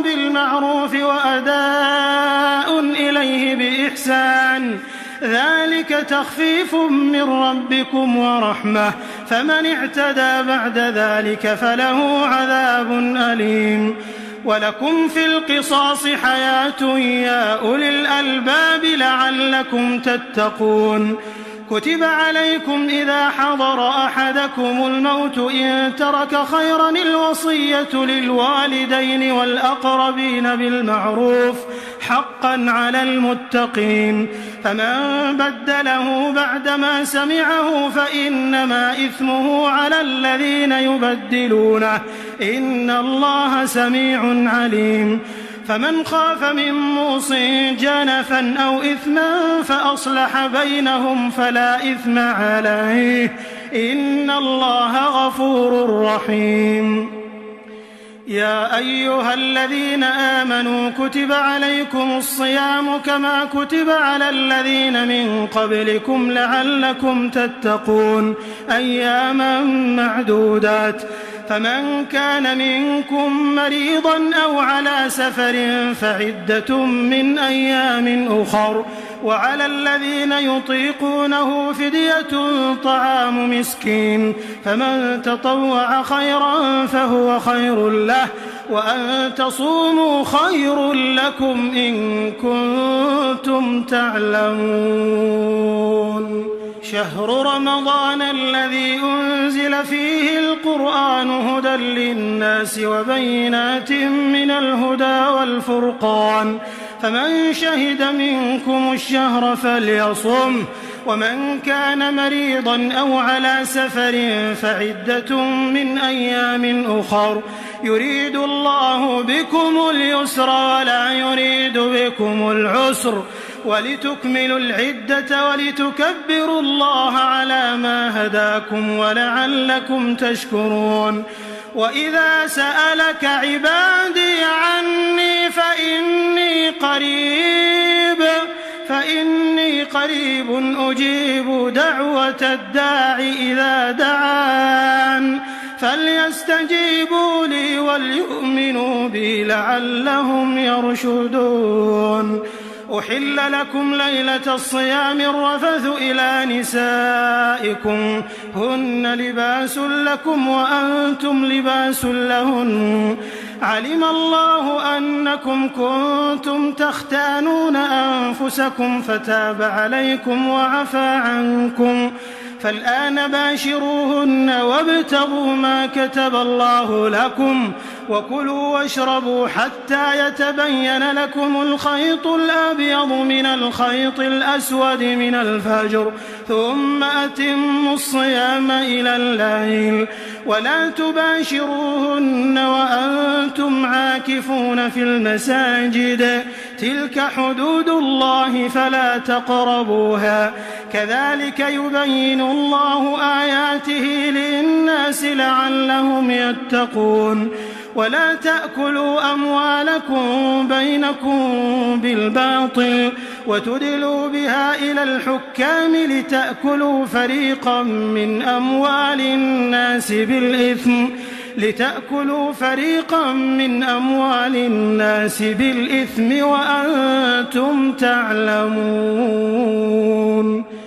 بالمعروف وأداء إليه بإحسان ذلك تخفيف من ربكم ورحمة فمن اعتدى بعد ذلك فله عذاب أليم. ولكم في القصاص حياة يا أولي الألباب لعلكم تتقون. كتب عليكم إذا حضر أحدكم الموت إن ترك خيرا الوصية للوالدين والأقربين بالمعروف حقا على المتقين فمن بدله بعدما سمعه فإنما إثمه على الذين يبدلونه إن الله سميع عليم. فمن خاف من موص جنفا أو إثما فأصلح بينهم فلا إثم عليه إن الله غفور رحيم. يا أيها الذين آمنوا كتب عليكم الصيام كما كتب على الذين من قبلكم لعلكم تتقون أياما معدودات فمن كان منكم مريضا أو على سفر فعدة من أيام أخر وعلى الذين يطيقونه فدية طعام مسكين فمن تطوع خيرا فهو خير له وأن تصوموا خير لكم إن كنتم تعلمون شهر رمضان الذي أنزل فيه القرآن هدى للناس وبينات من الهدى والفرقان فمن شهد منكم الشهر فليصم ومن كان مريضا أو على سفر فعدة من أيام أخر يريد الله بكم اليسر ولا يريد بكم العسر ولتكملوا العدة ولتكبروا الله على ما هداكم ولعلكم تشكرون وإذا سألك عبادي عني فإني قريب أجيب دعوة الداع إذا دعان فليستجيبوا لي وليؤمنوا بي لعلهم يرشدون أحل لكم ليلة الصيام الرفث إلى نسائكم هن لباس لكم وأنتم لباس لهن علم الله أنكم كنتم تختانون أنفسكم فتاب عليكم وعفى عنكم فالآن باشروهن وابتغوا ما كتب الله لكم وكلوا واشربوا حتى يتبين لكم الخيط الأبيض من الخيط الأسود من الفجر ثم أتموا الصيام إلى الليل ولا تباشروهن وأنتم عاكفون في المساجد تلك حدود الله فلا تقربوها كذلك يبين الله آياته للناس لعلهم يتقون ولا تأكلوا أموالكم بينكم بالباطل وتدلوا بها إلى الحكام لتأكلوا فريقا من أموال الناس بالإثم وأنتم تعلمون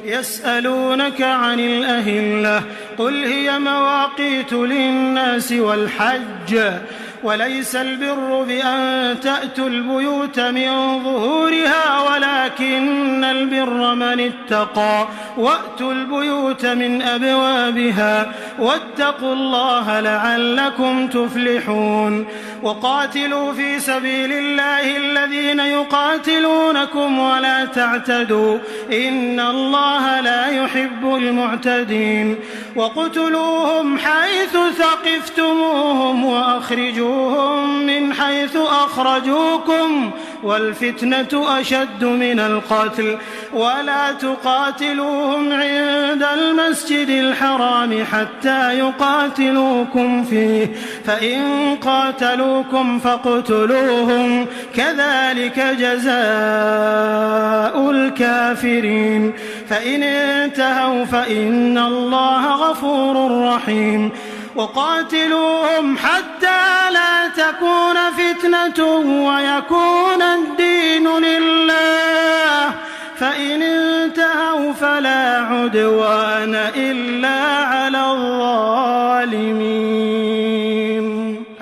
يسألونك عن الأهلة قل هي مواقيت للناس والحج وليس البر بأن تأتوا البيوت من ظهورها ولكن البر من اتقى وأتوا البيوت من أبوابها واتقوا الله لعلكم تفلحون وقاتلوا في سبيل الله الذين يقاتلونكم ولا تعتدوا إن الله لا يحب المعتدين وقتلوهم حيث ثقفتموهم وأخرجوهم من حيث أخرجوكم والفتنة أشد من القتل ولا تقاتلوهم عند المسجد الحرام حتى يقاتلوكم فيه فإن قاتلوكم فاقتلوهم كذلك جزاء الكافرين فإن انتهوا فإن الله غفور رحيم وقاتلوهم حتى لا تكون فتنة ويكون الدين لله فإن انتهوا فلا عدوان إلا على الظالمين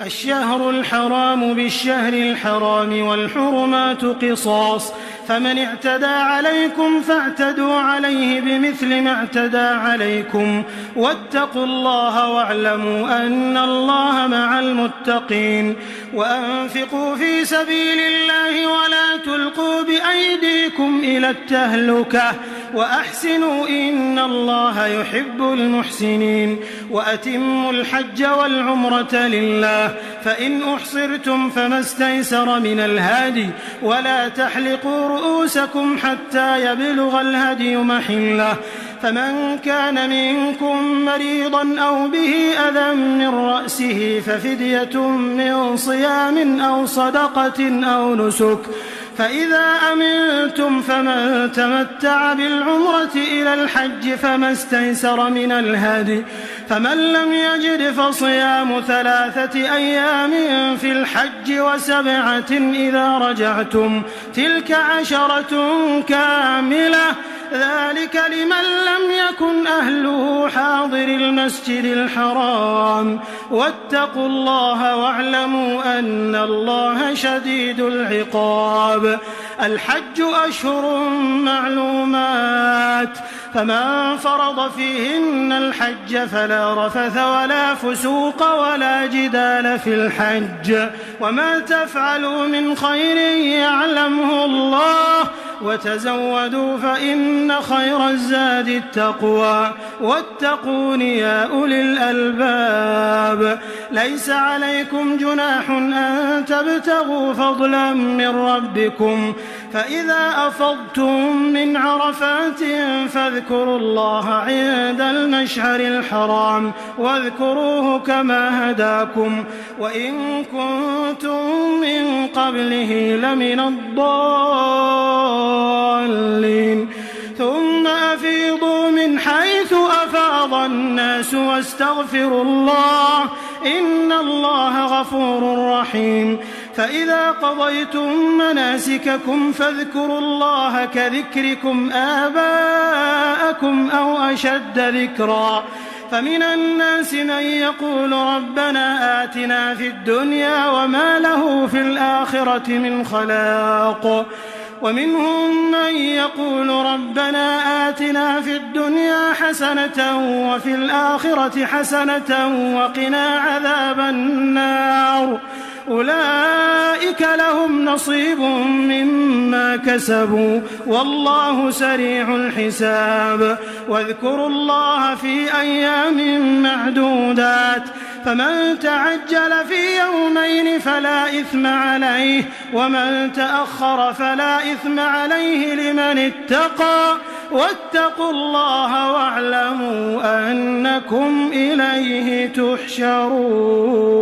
الشهر الحرام بالشهر الحرام والحرمات قصاص فمن اعتدى عليكم فاعتدوا عليه بمثل ما اعتدى عليكم واتقوا الله واعلموا أن الله مع المتقين وأنفقوا في سبيل الله ولا تلقوا بأيديكم إلى التهلكة وأحسنوا إن الله يحب المحسنين وأتموا الحج والعمرة لله فإن أحصرتم فما استيسر من الهادي ولا تحلقوا رؤوسكم حتى يبلغ الهدي محله، فمن كان منكم مريضا أو به أذى من رأسه ففدية من صيام أو صدقة أو نسك، فإذا أمنتم فمن تمتع بالعمرة إلى الحج فما استيسر من الهدي، فمن لم يجد فصيام 3 أيام في الحج و7 إذا رجعتم، تلك 10 كاملة، ذلك لمن لم يكن أهله حاضر المسجد الحرام. واتقوا الله واعلموا أن الله شديد العقاب. الحج أشهر معلومات، فمن فرض فيهن الحج فلا رفث ولا فسوق ولا جدال في الحج، وما تفعلوا من خير يعلمه الله، وتزودوا فإن خير الزاد التقوى، واتقون يا أولي الألباب. ليس عليكم جناح أن تبتغوا فضلا من ربكم، فإذا أفضتم من عرفات فاذكروا الله عند المشعر الحرام واذكروه كما هداكم، وإن كنتم من قبله لمن الضالين. ثم أفيضوا من حيث أفاض الناس واستغفروا الله إن الله غفور رحيم. فإذا قضيتم مناسككم فاذكروا الله كذكركم آباءكم أو أشد ذكرا. فمن الناس من يقول ربنا آتنا في الدنيا وما له في الآخرة من خلاق، ومنهم من يقول ربنا آتنا في الدنيا حسنة وفي الآخرة حسنة وقنا عذاب النار. أولئك لهم نصيب مما كسبوا والله سريع الحساب. واذكروا الله في أيام معدودات، فمن تعجل في يومين فلا إثم عليه، ومن تأخر فلا إثم عليه لمن اتقى. واتقوا الله واعلموا أنكم إليه تحشرون.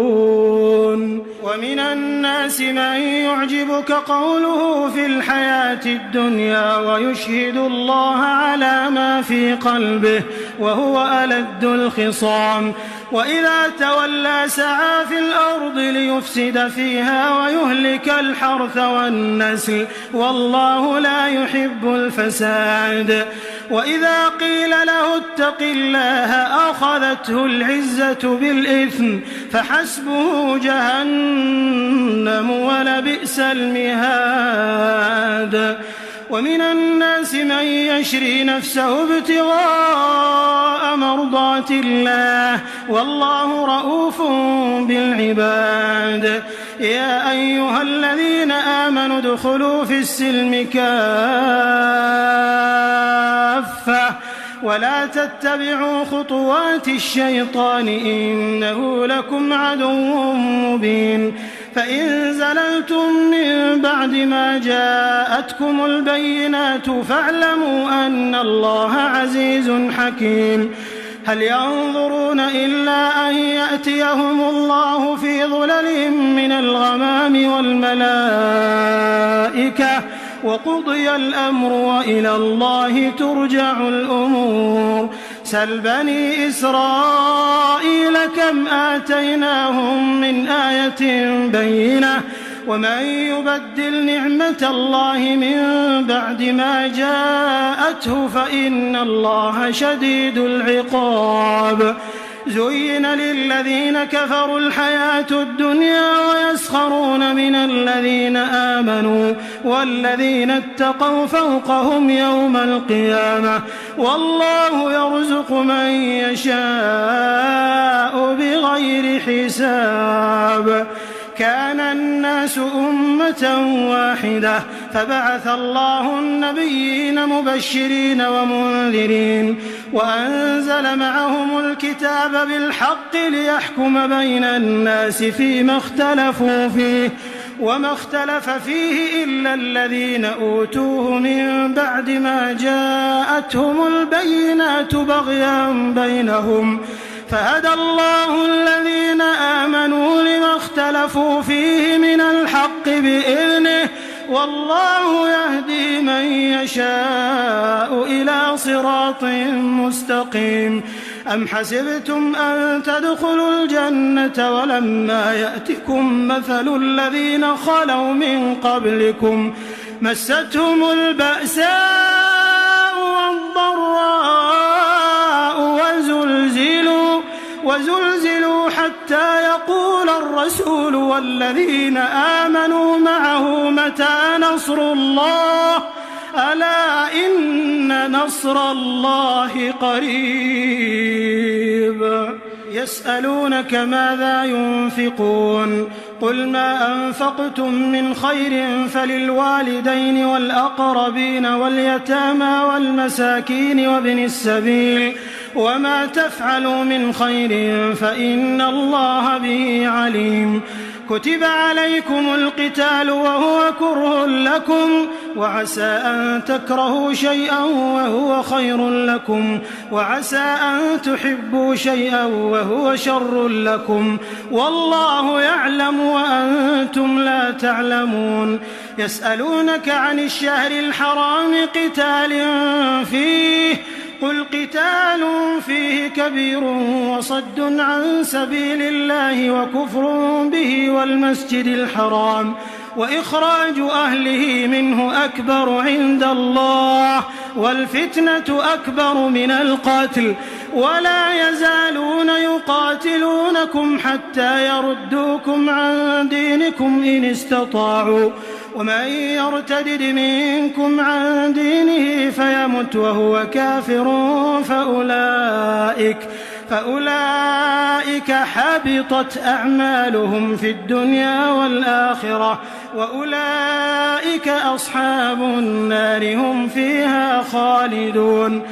ومن الناس من يعجبك قوله في الحياة الدنيا ويشهد الله على ما في قلبه وهو ألد الخصام، وإذا تولى سعى في الأرض ليفسد فيها ويهلك الحرث والنسل والله لا يحب الفساد. وإذا قيل له اتق الله أخذته العزة بالإثم فحسبه جهنم ولبئس المهاد. ومن الناس من يشري نفسه ابتغاء مرضات الله والله رؤوف بالعباد. يا أيها الذين آمنوا ادخلوا في السلم كافة ولا تتبعوا خطوات الشيطان إنه لكم عدو مبين. فإن زللتم من بعد ما جاءتكم البينات فاعلموا أن الله عزيز حكيم. هل ينظرون إلا أن يأتيهم الله في ظلل من الغمام والملائكة وقضي الأمر وإلى الله ترجع الأمور. سل بني إسرائيل كم آتيناهم من آية بينة ومن يبدل نعمة الله من بعد ما جاءته فإن الله شديد العقاب. زين للذين كفروا الحياة الدنيا ويسخرون من الذين آمنوا والذين اتقوا فوقهم يوم القيامة والله يرزق من يشاء بغير حساب. كان الناس أمة واحدة فبعث الله النبيين مبشرين ومنذرين وأنزل معهم الكتاب بالحق ليحكم بين الناس فيما اختلفوا فيه وما اختلف فيه إلا الذين أوتوه من بعد ما جاءتهم البينات بغيا بينهم فهدى الله الذين آمنوا لما اختلفوا فيه من الحق بإذنه والله يهدي من يشاء إلى صراط مستقيم. أم حسبتم أن تدخلوا الجنة ولما يأتكم مثل الذين خلوا من قبلكم مستهم البأساء والضراء وزلزلوا حتى يقول الرسول والذين آمنوا معه متى نصر الله ألا إن نصر الله قريب. يسألونك ماذا ينفقون قل ما أنفقتم من خير فللوالدين والأقربين واليتامى والمساكين وابن السبيل وما تفعلوا من خير فإن الله به عليم. كتب عليكم القتال وهو كره لكم وعسى أن تكرهوا شيئا وهو خير لكم وعسى أن تحبوا شيئا وهو شر لكم والله يعلم وأنتم لا تعلمون. يسألونك عن الشهر الحرام قتال فيه قل قتال فيه كبير وصد عن سبيل الله وكفر به والمسجد الحرام وإخراج أهله منه أكبر عند الله والفتنة أكبر من القتل ولا يزالون يقاتلونكم حتى يردوكم عن دينكم إن استطاعوا ومن يرتدد منكم عن دينه فيمت وهو كافر فأولئك حبطت أعمالهم في الدنيا والآخرة وأولئك أصحاب النار هم فيها خالدون.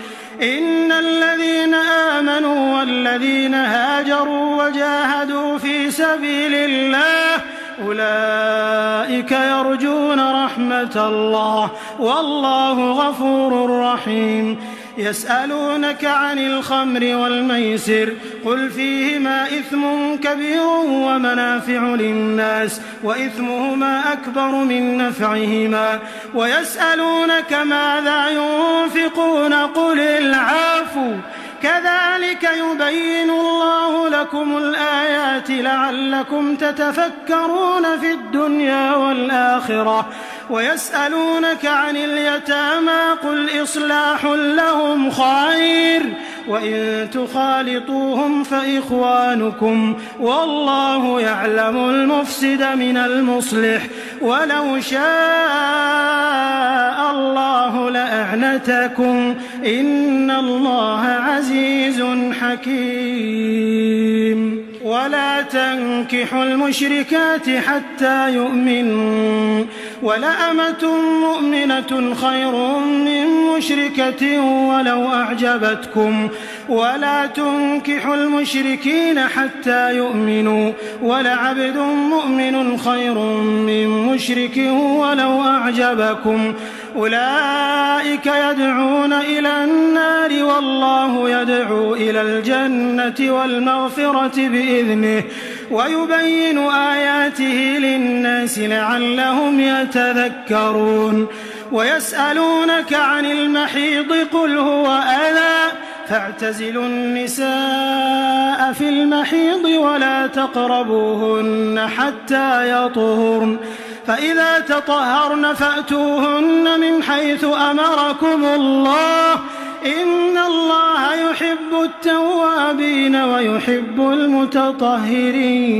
إن الذين آمنوا والذين هاجروا وجاهدوا في سبيل الله أولئك يرجون رحمة الله والله غفور رحيم. يسألونك عن الخمر والميسر قل فيهما إثم كبير ومنافع للناس وإثمهما أكبر من نفعهما ويسألونك ماذا ينفقون قل العفو كذلك يبين الله لكم الآيات لعلكم تتفكرون في الدنيا والآخرة. ويسألونك عن اليتامى قل إصلاح لهم خير وإن تخالطوهم فإخوانكم والله يعلم المفسد من المصلح ولو شاء الله لأعنتكم إن الله عزيز حكيم. ولا تنكحوا المشركات حتى يؤمنوا ولأمة مؤمنة خير من مشركة ولو أعجبتكم ولا تنكحوا المشركين حتى يؤمنوا ولعبد مؤمن خير من مشرك ولو أعجبكم أولئك يدعون إلى النار والله يدعو إلى الجنة والمغفرة بإذنه ويبين آياته للناس لعلهم يتذكرون. ويسألونك عن المحيض قل هو أذى فاعتزلوا النساء في المحيض ولا تقربوهن حتى يطهرن فإذا تطهرن فأتوهن من حيث أمركم الله إن الله يحب التوابين ويحب المتطهرين.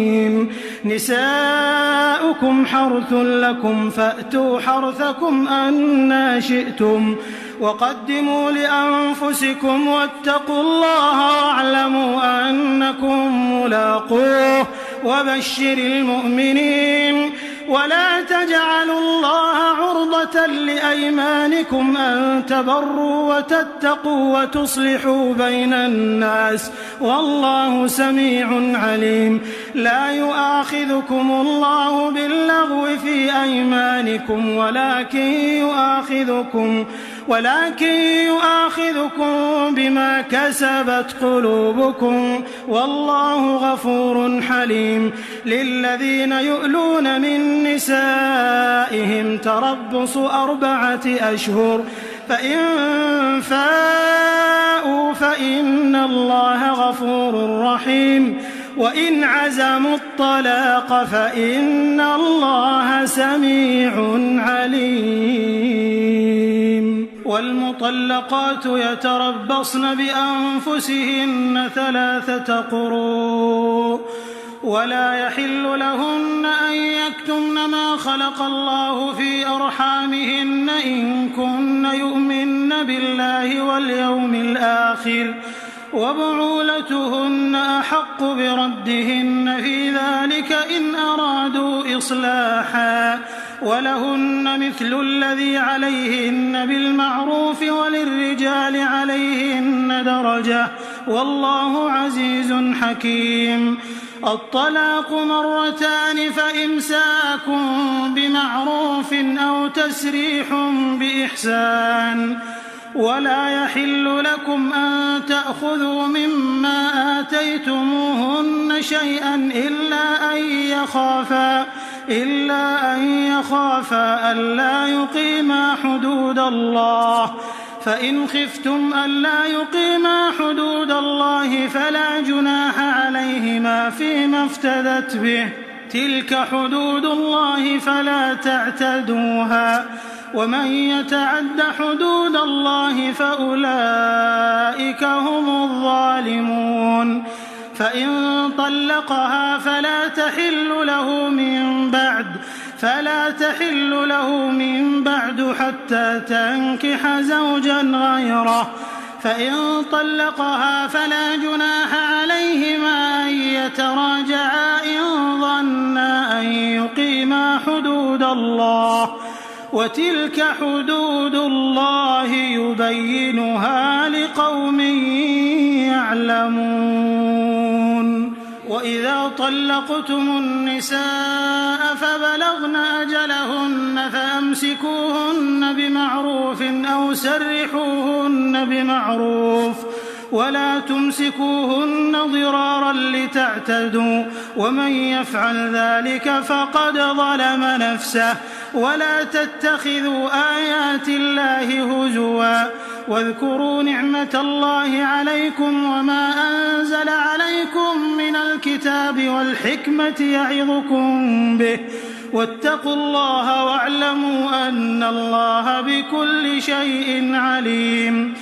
نساؤكم حرث لكم فأتوا حرثكم أنى شئتم وقدموا لأنفسكم واتقوا الله واعلموا أنكم ملاقوه وبشر المؤمنين. ولا تجعلوا الله عرضة كفارة لأيمانكم أن تبروا وتتقوا وتصلحوا بين الناس والله سميع عليم. لا يؤاخذكم الله باللغو في أيمانكم ولكن يؤاخذكم بما كسبت قلوبكم والله غفور حليم. للذين يؤلون من نسائهم تربص 4 أشهر فإن فاءوا فإن الله غفور رحيم وإن عزموا الطلاق فإن الله سميع عليم. والمطلقات يتربصن بأنفسهن 3 قروء ولا يحل لهن أن يكتمن ما خلق الله في أرحامهن إن كن يؤمن بالله واليوم الآخر وبعولتهن أحق بردهن في ذلك إن أرادوا إصلاحا ولهن مثل الذي عليهن بالمعروف وللرجال عليهن درجة والله عزيز حكيم. الطلاق 2 فإمساك بمعروف أو تسريح بإحسان ولا يحل لكم أن تأخذوا مما آتيتموهن شيئا إلا أن يخافا ألا يقيما حدود الله فإن خفتم ألا يقيما حدود الله فلا جناح عليهما فيما افتدت به تلك حدود الله فلا تعتدوها ومن يتعد حدود الله فأولئك هم الظالمون. فإن طلقها فلا تحل له من بعد حتى تنكح زوجا غيره. فإن طلقها فلا جناح عليهما أن يتراجعا إن ظنا أن يقيما حدود الله وتلك حدود الله يبينها لقوم يعلمون. وإذا طلقتم النساء فبلغن أجلهن فأمسكوهن بمعروف أو سرحوهن بمعروف ولا تمسكوهن ضرارا لتعتدوا ومن يفعل ذلك فقد ظلم نفسه. ولا تتخذوا آيات الله هزوا واذكروا نعمة الله عليكم وما أنزل عليكم من الكتاب والحكمة يعظكم به واتقوا الله واعلموا أن الله بكل شيء عليم.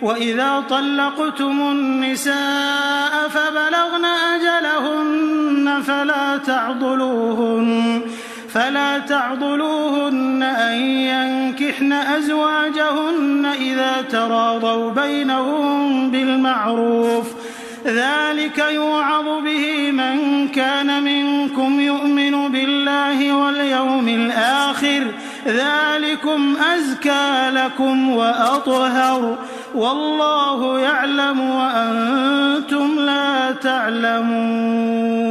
وإذا طلقتم النساء فبلغن أجلهن فلا تعضلوهن أن ينكحن أزواجهن إذا تراضوا بينهم بالمعروف ذلك يوعظ به من كان منكم يؤمن بالله واليوم الآخر ذلكم أزكى لكم وأطهر والله يعلم وأنتم لا تعلمون.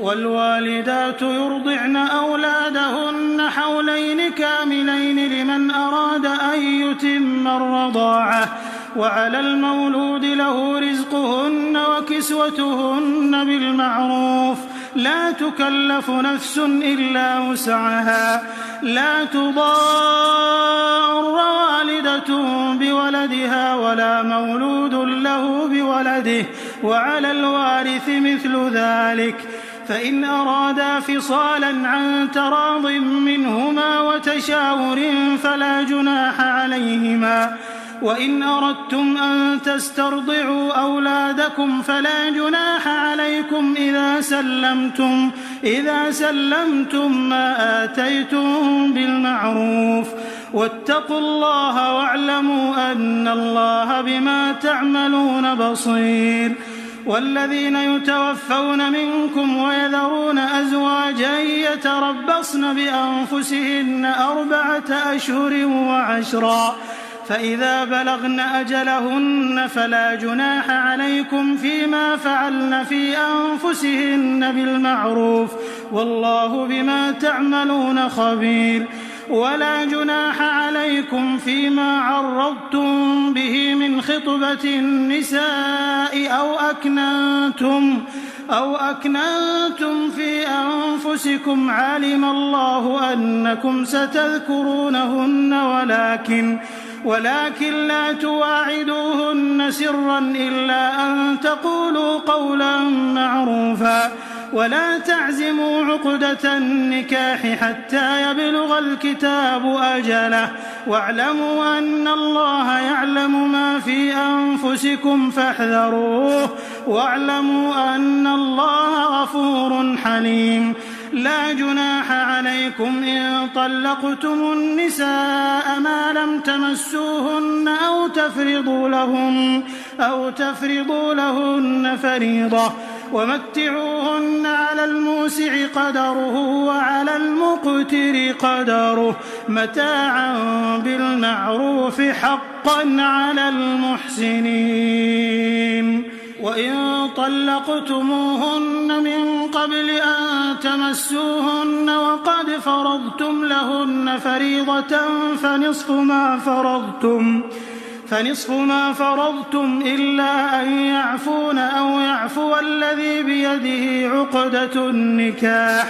والوالدات يرضعن أولادهن حولين كاملين لمن أراد أن يتم الرضاعة وعلى المولود له رزقهن وكسوتهن بالمعروف لا تكلف نفس إلا وسعها لا تضار والدة بولدها ولا مولود له بولده وعلى الوارث مثل ذلك فإن أرادا فصالا عن تراض منهما وتشاور فلا جناح عليهما. وإن أردتم أن تسترضعوا أولادكم فلا جناح عليكم إذا سلمتم ما آتيتم بالمعروف واتقوا الله واعلموا أن الله بما تعملون بصير. والذين يتوفون منكم ويذرون أزواجا يتربصن بأنفسهن 4 أشهر و10 فإذا بلغن أجلهن فلا جناح عليكم فيما فعلن في أنفسهن بالمعروف والله بما تعملون خبير ولا جناح عليكم فيما عرضتم به من خطبة النساء أو أكننتم في أنفسكم علم الله أنكم ستذكرونهن ولكن لا تواعدوهن سرا إلا أن تقولوا قولا معروفا ولا تعزموا عقدة النكاح حتى يبلغ الكتاب أجله واعلموا أن الله يعلم ما في أنفسكم فاحذروه واعلموا أن الله غفور حليم لا جناح عليكم إن طلقتم النساء ما لم تمسوهن أو تفرضوا لهن فريضة ومتعوهن على الموسع قدره وعلى المقتر قدره متاعا بالمعروف حقا على المحسنين وإن طلقتموهن من قبل أن تمسوهن وقد فرضتم لهن فريضة فنصف ما فرضتم إلا أن يعفون أو يعفو الذي بيده عقدة النكاح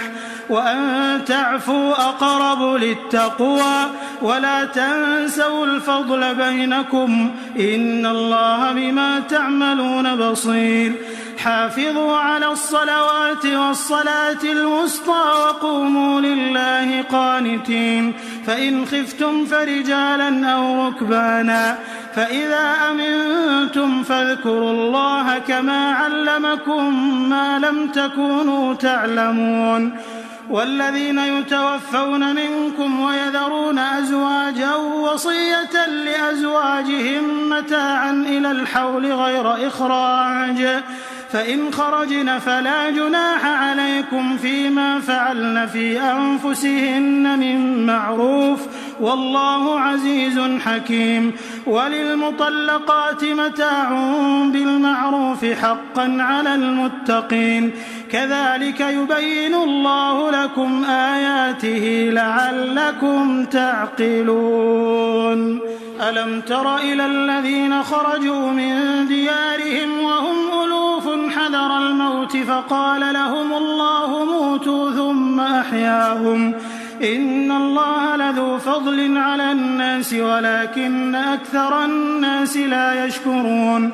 وأن تعفوا أقرب للتقوى ولا تنسوا الفضل بينكم إن الله بما تعملون بصير حافظوا على الصلوات والصلاة الوسطى وقوموا لله قانتين فإن خفتم فرجالا أو ركبانا فإذا أمنتم فاذكروا الله كما علمكم ما لم تكونوا تعلمون والذين يتوفون منكم ويذرون أزواجا وصية لأزواجهم متاعا إلى الحول غير إخراج فإن خرجن فلا جناح عليكم فيما فعلن في أنفسهن من معروف والله عزيز حكيم وللمطلقات متاع بالمعروف حقا على المتقين كذلك يبين الله لكم آياته لعلكم تعقلون ألم تر إلى الذين خرجوا من ديارهم وهم ألوف حذر الموت فقال لهم الله موتوا ثم أحياهم إن الله لذو فضل على الناس ولكن أكثر الناس لا يشكرون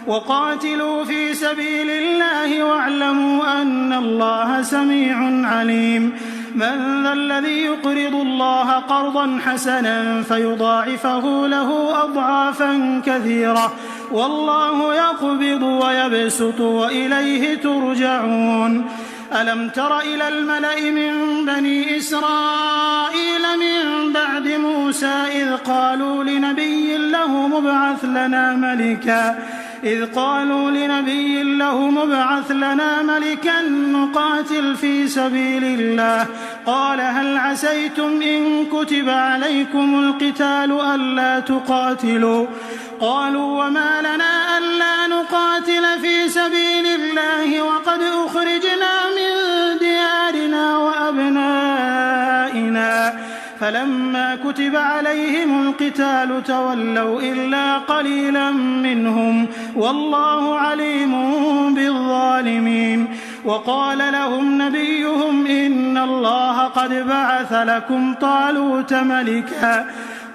وقاتلوا في سبيل الله واعلموا أن الله سميع عليم من ذا الذي يقرض الله قرضا حسنا فيضاعفه له أضعافا كثيرة والله يقبض ويبسط وإليه ترجعون ألم تر إلى الملأ من بني إسرائيل من بعد موسى إذ قالوا لنبي له مبعث لنا ملكا نقاتل في سبيل الله قال هل عسيتم إن كتب عليكم القتال ألا تقاتلوا قالوا وما لنا ألا نقاتل في سبيل الله وقد أخرجنا من ديارنا وأبنائنا فلما كتب عليهم القتال تولوا إلا قليلا منهم والله عليم بالظالمين وقال لهم نبيهم إن الله قد بعث لكم طالوت ملكا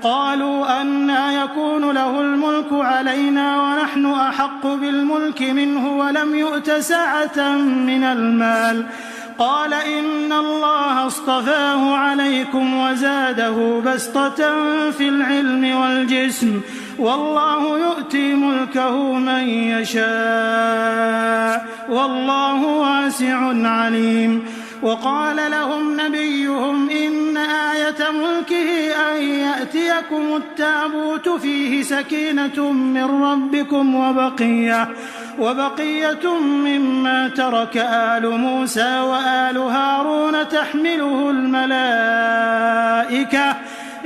قالوا أنى يكون له الملك علينا ونحن أحق بالملك منه ولم يؤت سعة من المال قال إن الله اصطفاه عليكم وزاده بسطة في العلم والجسم والله يؤتي ملكه من يشاء والله واسع عليم وقال لهم نبيهم إن آية ملكه أن يأتيكم التابوت فيه سكينة من ربكم وبقية مما ترك آل موسى وآل هارون تحمله الملائكة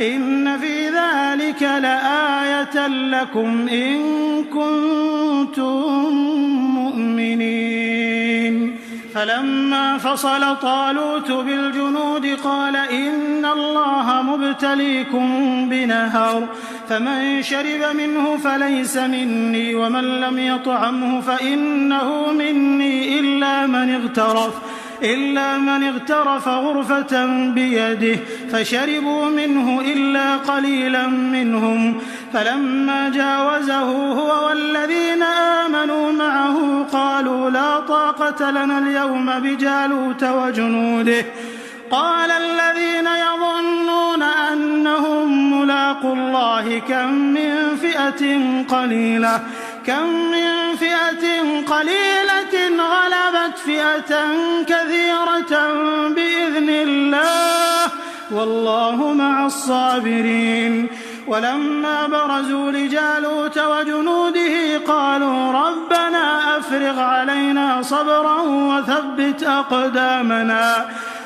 إن في ذلك لآية لكم إن كنتم مؤمنين. فلما فصل طالوت بالجنود قال إن الله مبتليكم بنهر فمن شرب منه فليس مني ومن لم يطعمه فإنه مني إلا من اغترف غرفة بيده فشربوا منه إلا قليلا منهم. فلما جاوزه هو والذين آمنوا معه قالوا لا طاقة لنا اليوم بجالوت وجنوده. قال الذين يظنون أنهم ملاقو الله كم من فئة قليلة غلبت فئة كثيرة بإذن الله والله مع الصابرين. ولما برزوا لجالوت وجنوده قالوا ربنا أفرغ علينا صبرا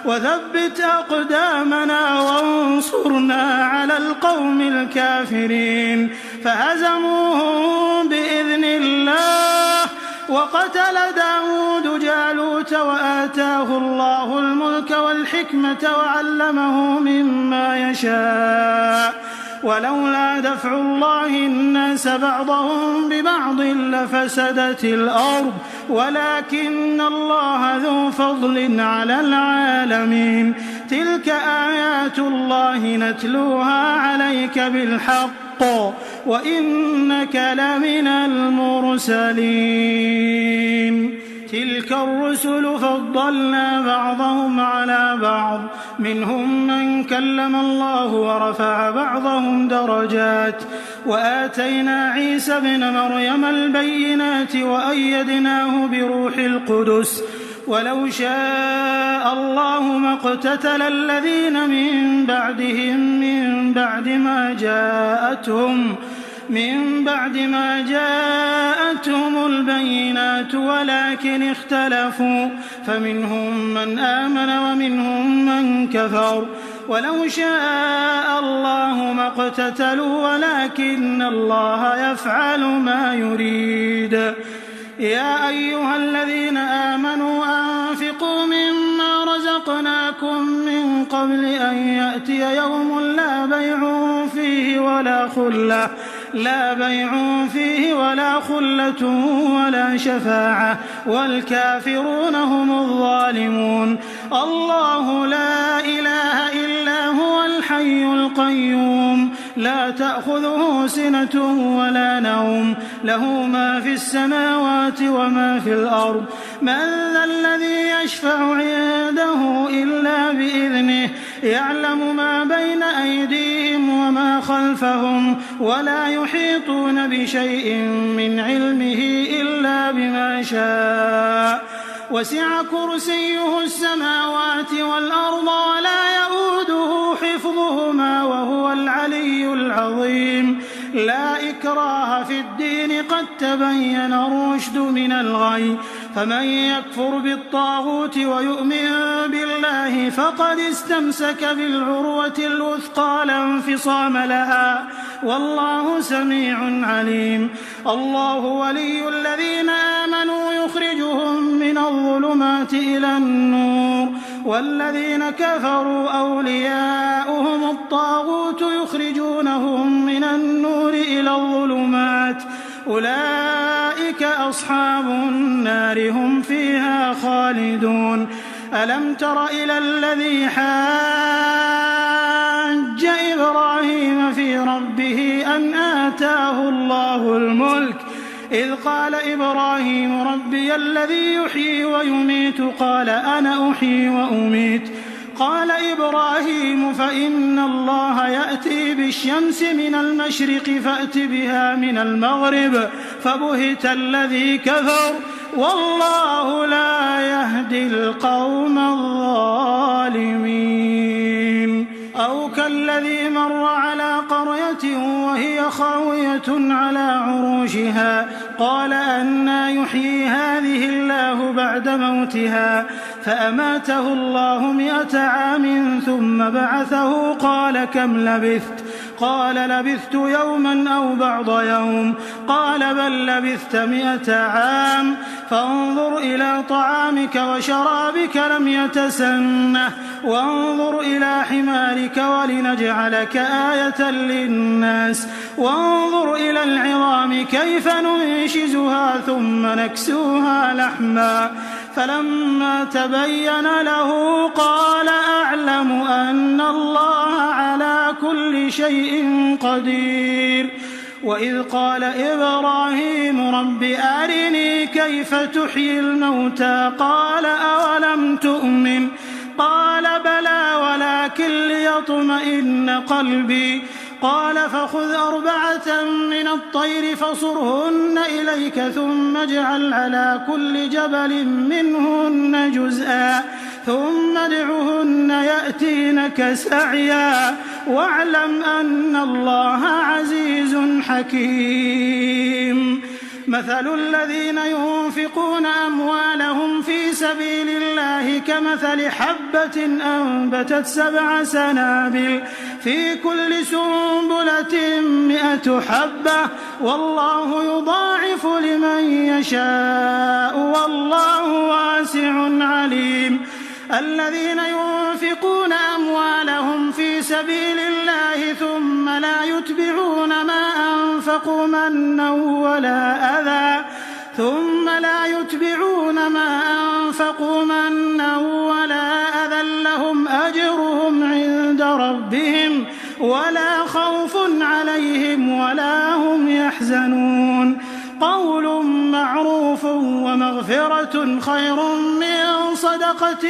وثبت أقدامنا وانصرنا على القوم الكافرين. فهزموهم بإذن الله وقتل داود جالوت وآتاه الله الملك والحكمة وعلمه مما يشاء ولولا دفع الله الناس بعضهم ببعض لفسدت الأرض ولكن الله ذو فضل على العالمين. تلك آيات الله نتلوها عليك بالحق وإنك لمن المرسلين. تلك الرسل فضلنا بعضهم على بعض منهم من كلم الله ورفع بعضهم درجات وآتينا عيسى ابن مريم البينات وأيدناه بروح القدس ولو شاء الله ما اقتتل الذين من بعدهم من بعد ما جاءتهم البينات ولكن اختلفوا فمنهم من آمن ومنهم من كفر ولو شاء الله ما اقتتلوا ولكن الله يفعل ما يريد. يا أيها الذين آمنوا أنفقوا مما رزقناكم من قبل أن يأتي يوم لا بيع فيه ولا خلة ولا شفاعة والكافرون هم الظالمون. الله لا إله إلا هو الحي القيوم لا تأخذه سنة ولا نوم له ما في السماوات وما في الأرض. من ذا الذي يشفع عنده إلا بإذنه يعلم ما بين أيديهم وما خلفهم ولا يحيطون بشيء من علمه إلا بما شاء وسع كرسيه السماوات والأرض ولا يؤوده حفظهما وهو العلي العظيم. لا إكراه في الدين قد تبين الرشد من الغي فمن يكفر بالطاغوت ويؤمن بالله فقد استمسك بالعروة الوثقى لا انفصام لها والله سميع عليم. الله ولي الذين آمنوا يخرجهم من الظلمات إلى النور والذين كفروا أولياؤهم الطاغوت يخرجونهم من النور إلى الظلمات أولئك أصحاب النار هم فيها خالدون. ألم تر إلى الذي حاج إبراهيم في ربه أن آتاه الله الملك إذ قال إبراهيم ربي الذي يحيي ويميت قال أنا أحيي وأميت قال إبراهيم فإن الله يأتي بالشمس من المشرق فأت بها من المغرب فبهت الذي كفر والله لا يهدي القوم الظالمين. أو كالذي مر على قرية وهي خاوية على عروشها قال أنى يحيي هذه الله بعد موتها فأماته الله 100 عام ثم بعثه قال كم لبثت قال لبثت يوما أو بعض يوم قال بل لبثت 100 عام فانظر إلى طعامك وشرابك لم يتسنه وانظر إلى حمارك ولنجعلك آية للناس وانظر إلى العظام كيف ننشزها ثم نكسوها لحما فلما تبين له قال أعلم أن الله على كل شيء قدير وإذ قال إبراهيم رب أرني كيف تحيي الموتى قال أولم تؤمن قال بلى ولكن ليطمئن قلبي قال فخذ 4 من الطير فصرهن إليك ثم اجعل على كل جبل منهن جزءا ثم ادعهن يأتينك سعيا واعلم أن الله عزيز حكيم مثل الذين ينفقون أموالهم في سبيل الله كمثل حبة أنبتت 7 سنابل في كل سنبلة 100 حبة والله يضاعف لمن يشاء والله واسع عليم الذين ينفقون أموالهم في سبيل الله ثم لا يتبعون ما أنفقوا منا ولا أذى لهم أجرهم عند ربهم ولا خوف عليهم ولا هم يحزنون قول معروف ومغفرة خير من صدقة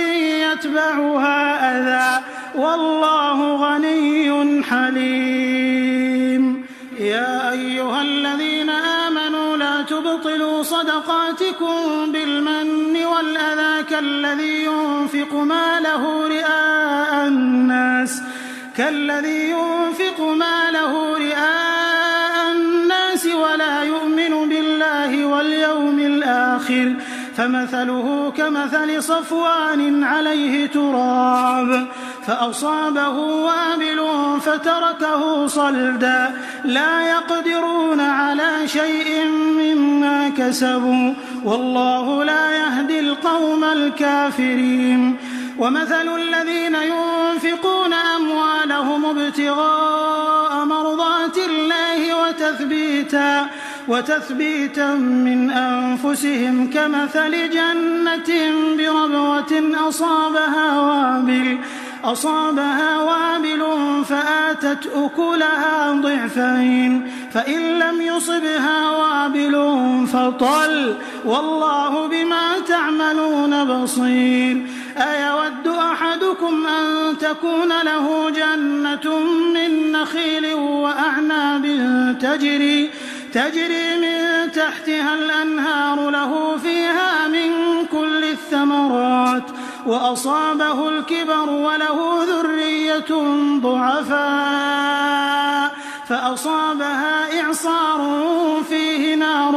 يتبعها أذى والله غني حليم يا أيها الذين آمنوا لا تبطلوا صدقاتكم بالمن والأذى كالذي ينفق ماله رئاء الناس ولا يؤمن بالله واليوم الآخر فمثله كمثل صفوان عليه تراب فأصابه وابل فتركه صلدا لا يقدرون على شيء مما كسبوا والله لا يهدي القوم الكافرين ومثل الذين ينفقون أموالهم ابتغاء مرضات الله وتثبيتا من أنفسهم كمثل جنة بربوة أصابها وابل فآتت أكلها ضعفين فإن لم يصبها وابل فطل والله بما تعملون بصير أيود أحدكم أن تكون له جنة من نخيل وأعناب تجري من تحتها الأنهار له فيها من كل الثمرات وأصابه الكبر وله ذرية ضعفاء فأصابها إعصار فيه نار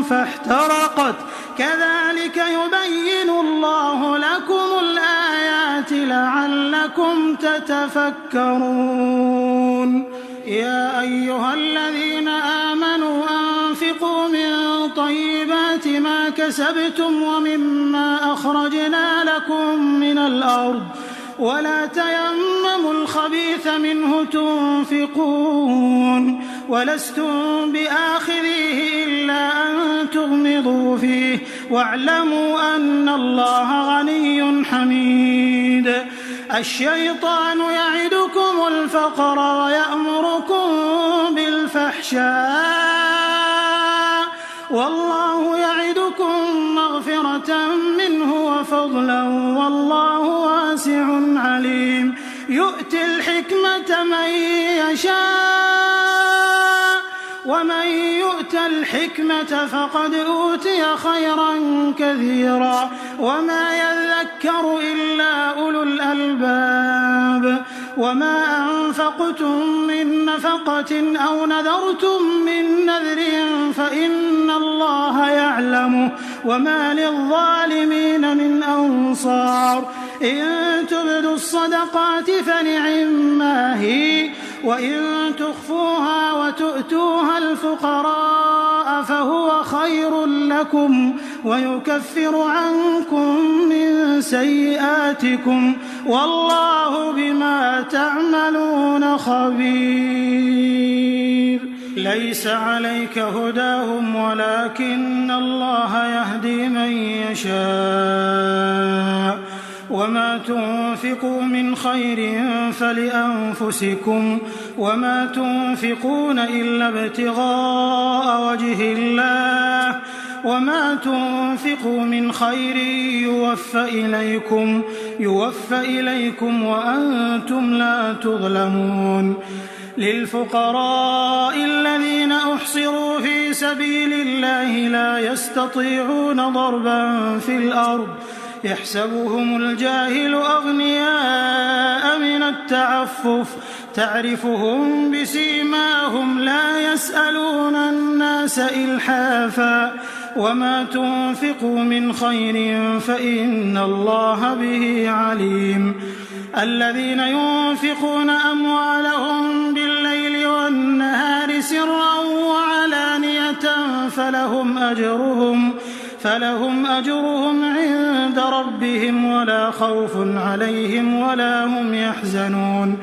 فاحترقت كذلك يبين الله لكم الآيات لعلكم تتفكرون يا أيها الذين آمنوا أنفقوا من طيبات ما كسبتم ومما أخرجنا لكم من الأرض ولا تيمموا الخبيث منه تنفقون ولستم بآخذيه إلا أن تغمضوا فيه واعلموا أن الله غني حميد الشيطان يعدكم الفقر ويأمركم بالفحشاء والله يعدكم مغفرة منه وفضلا والله واسع عليم يؤتي الحكمة من يشاء ومن يؤت الحكمة فقد أوتي خيرا كثيرا وما يذكر إلا أولو الألباب وما أنفقتم من نفقة أو نذرتم من نذر فإن الله يعلمه وما للظالمين من أنصار إن تبدوا الصدقات فنعما هي وإن تخفوها وتؤتوها الفقراء فهو خير لكم ويكفر عنكم من سيئاتكم والله بما تعملون خبير. ليس عليك هداهم ولكن الله يهدي من يشاء وما تنفقوا من خير فلأنفسكم وما تنفقون إلا ابتغاء وجه الله وما تنفقوا من خير يوفى إليكم وأنتم لا تظلمون. للفقراء الذين أحصروا في سبيل الله لا يستطيعون ضربا في الأرض يحسبهم الجاهل أغنياء من التعفف تعرفهم بسيماهم لا يسألون الناس إلحافا وما تنفقوا من خير فإن الله به عليم. الذين ينفقون أموالهم بالليل والنهار سرا وعلانية فلهم أجرهم عند ربهم ولا خوف عليهم ولا هم يحزنون.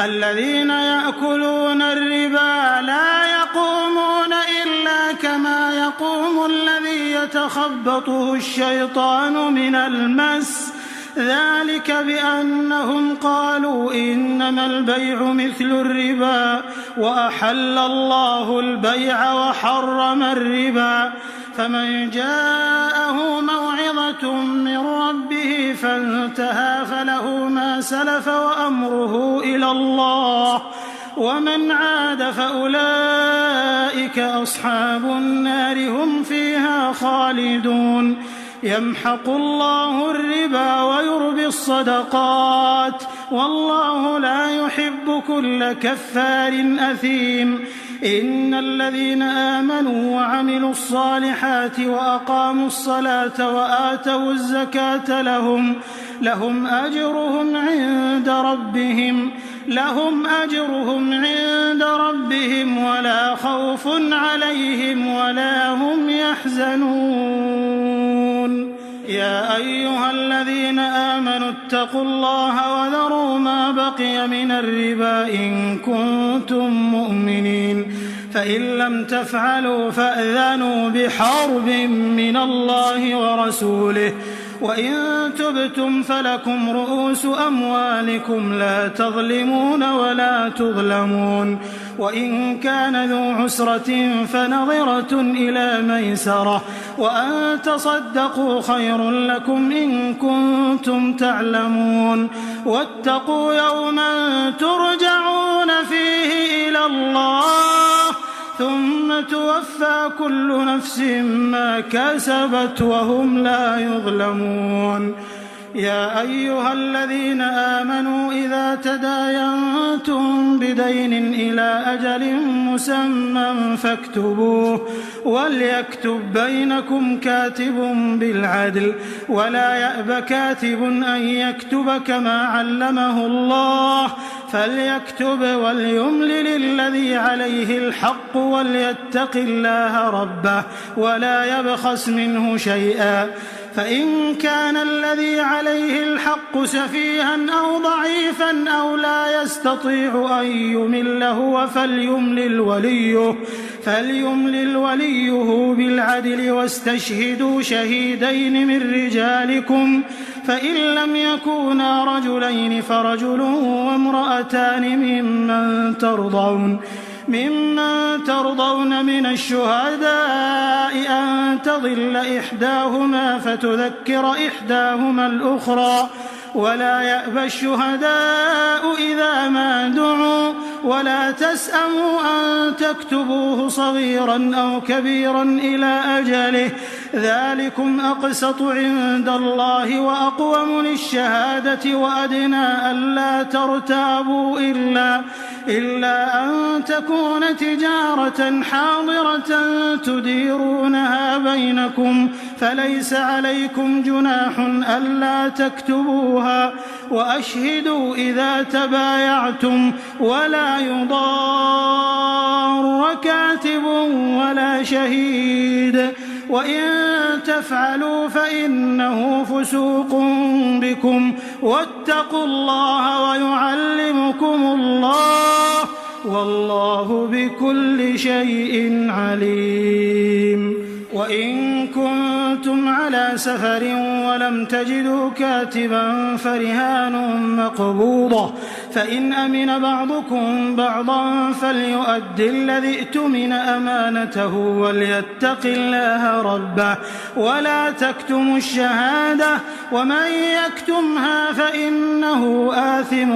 الذين يأكلون الربا لا يقومون إلا كما يقوم الذي يتخبطه الشيطان من المس ذلك بأنهم قالوا إنما البيع مثل الربا وأحل الله البيع وحرم الربا فمن جاءه موعظة من ربه فانتهى فله ما سلف وأمره إلى الله ومن عاد فأولئك أصحاب النار هم فيها خالدون. يمحق الله الربا ويربي الصدقات والله لا يحب كل كفار أثيم. إن الذين آمنوا وعملوا الصالحات وأقاموا الصلاة وآتوا الزكاة لهم أجرهم عند ربهم ولا خوف عليهم ولا هم يحزنون. يا أيها الذين آمنوا اتقوا الله وذروا ما بقي من الربا إن كنتم مؤمنين فإن لم تفعلوا فأذنوا بحرب من الله ورسوله وإن تبتم فلكم رؤوس أموالكم لا تظلمون ولا تظلمون. وإن كان ذو عسرة فنظرة إلى ميسرة وأن تصدقوا خير لكم إن كنتم تعلمون. واتقوا يوما ترجعون فيه إلى الله ثم توفى كل نفس ما كسبت وهم لا يظلمون. يا أيها الذين آمنوا إذا تداينتم بدين إلى أجل مسمى فاكتبوه وليكتب بينكم كاتب بالعدل ولا يأب كاتب أن يكتب كما علمه الله فليكتب وليملل الذي عليه الحق وليتق الله ربه ولا يبخس منه شيئا فإن كان الذي عليه الحق سفيها أو ضعيفا أو لا يستطيع أن يمل هو فليملل وليه بالعدل واستشهدوا شهيدين من رجالكم فإن لم يكونا رجلين فرجل وامرأتان ممن ترضون من الشهداء أن تضل إحداهما فتذكر إحداهما الأخرى ولا يأبى الشهداء إذا ما دعوا ولا تسأموا أن تكتبوه صغيرا أو كبيرا إلى أجله ذلكم أقسط عند الله وأقوم للشهادة وأدنى ألا ترتابوا إلا أن تكون تجارة حاضرة تديرونها بينكم فليس عليكم جناح ألا تكتبوها وأشهدوا إذا تبايعتم ولا يضار كاتب ولا شهيد وإن تفعلوا فإنه فسوق بكم واتقوا الله ويعلمكم الله والله بكل شيء عليم. وإن كنتم على سفر ولم تجدوا كاتبا فرهان مقبوضة فإن أمن بعضكم بعضا فليؤد الذي ائتمن أمانته وليتق الله ربه ولا تكتموا الشهادة ومن يكتمها فإنه آثم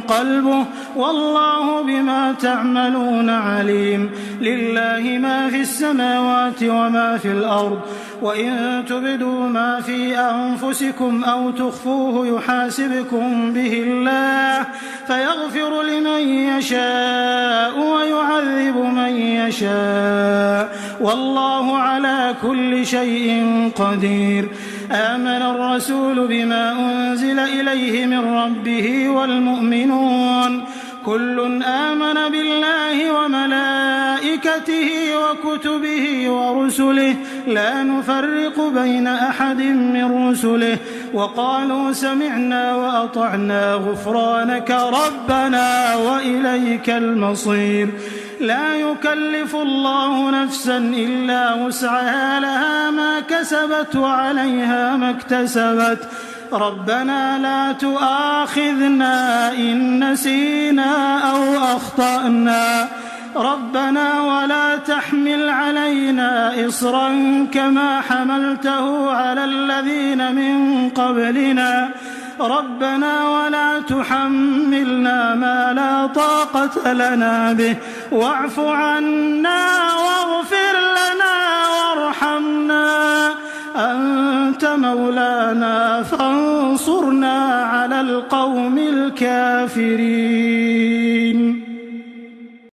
قلبه والله بما تعملون عليم. لله ما في السماوات وما في الأرض وإن تبدوا ما في أنفسكم أو تخفوه يحاسبكم به الله فيغفر لمن يشاء ويعذب من يشاء والله على كل شيء قدير. آمن الرسول بما أنزل إليه من ربه والمؤمنون كل آمن بالله وملائكته وكتبه ورسله لا نفرق بين أحد من رسله وقالوا سمعنا وأطعنا غفرانك ربنا وإليك المصير. لا يكلف الله نفسا إلا وسعها لها ما كسبت وعليها ما اكتسبت ربنا لا تؤاخذنا إن نسينا أو أخطأنا ربنا ولا تحمل علينا إصرا كما حملته على الذين من قبلنا ربنا ولا تحملنا ما لا طاقة لنا به واعف عنا واغفر لنا وارحمنا أنت مولانا فانصرنا على القوم الكافرين.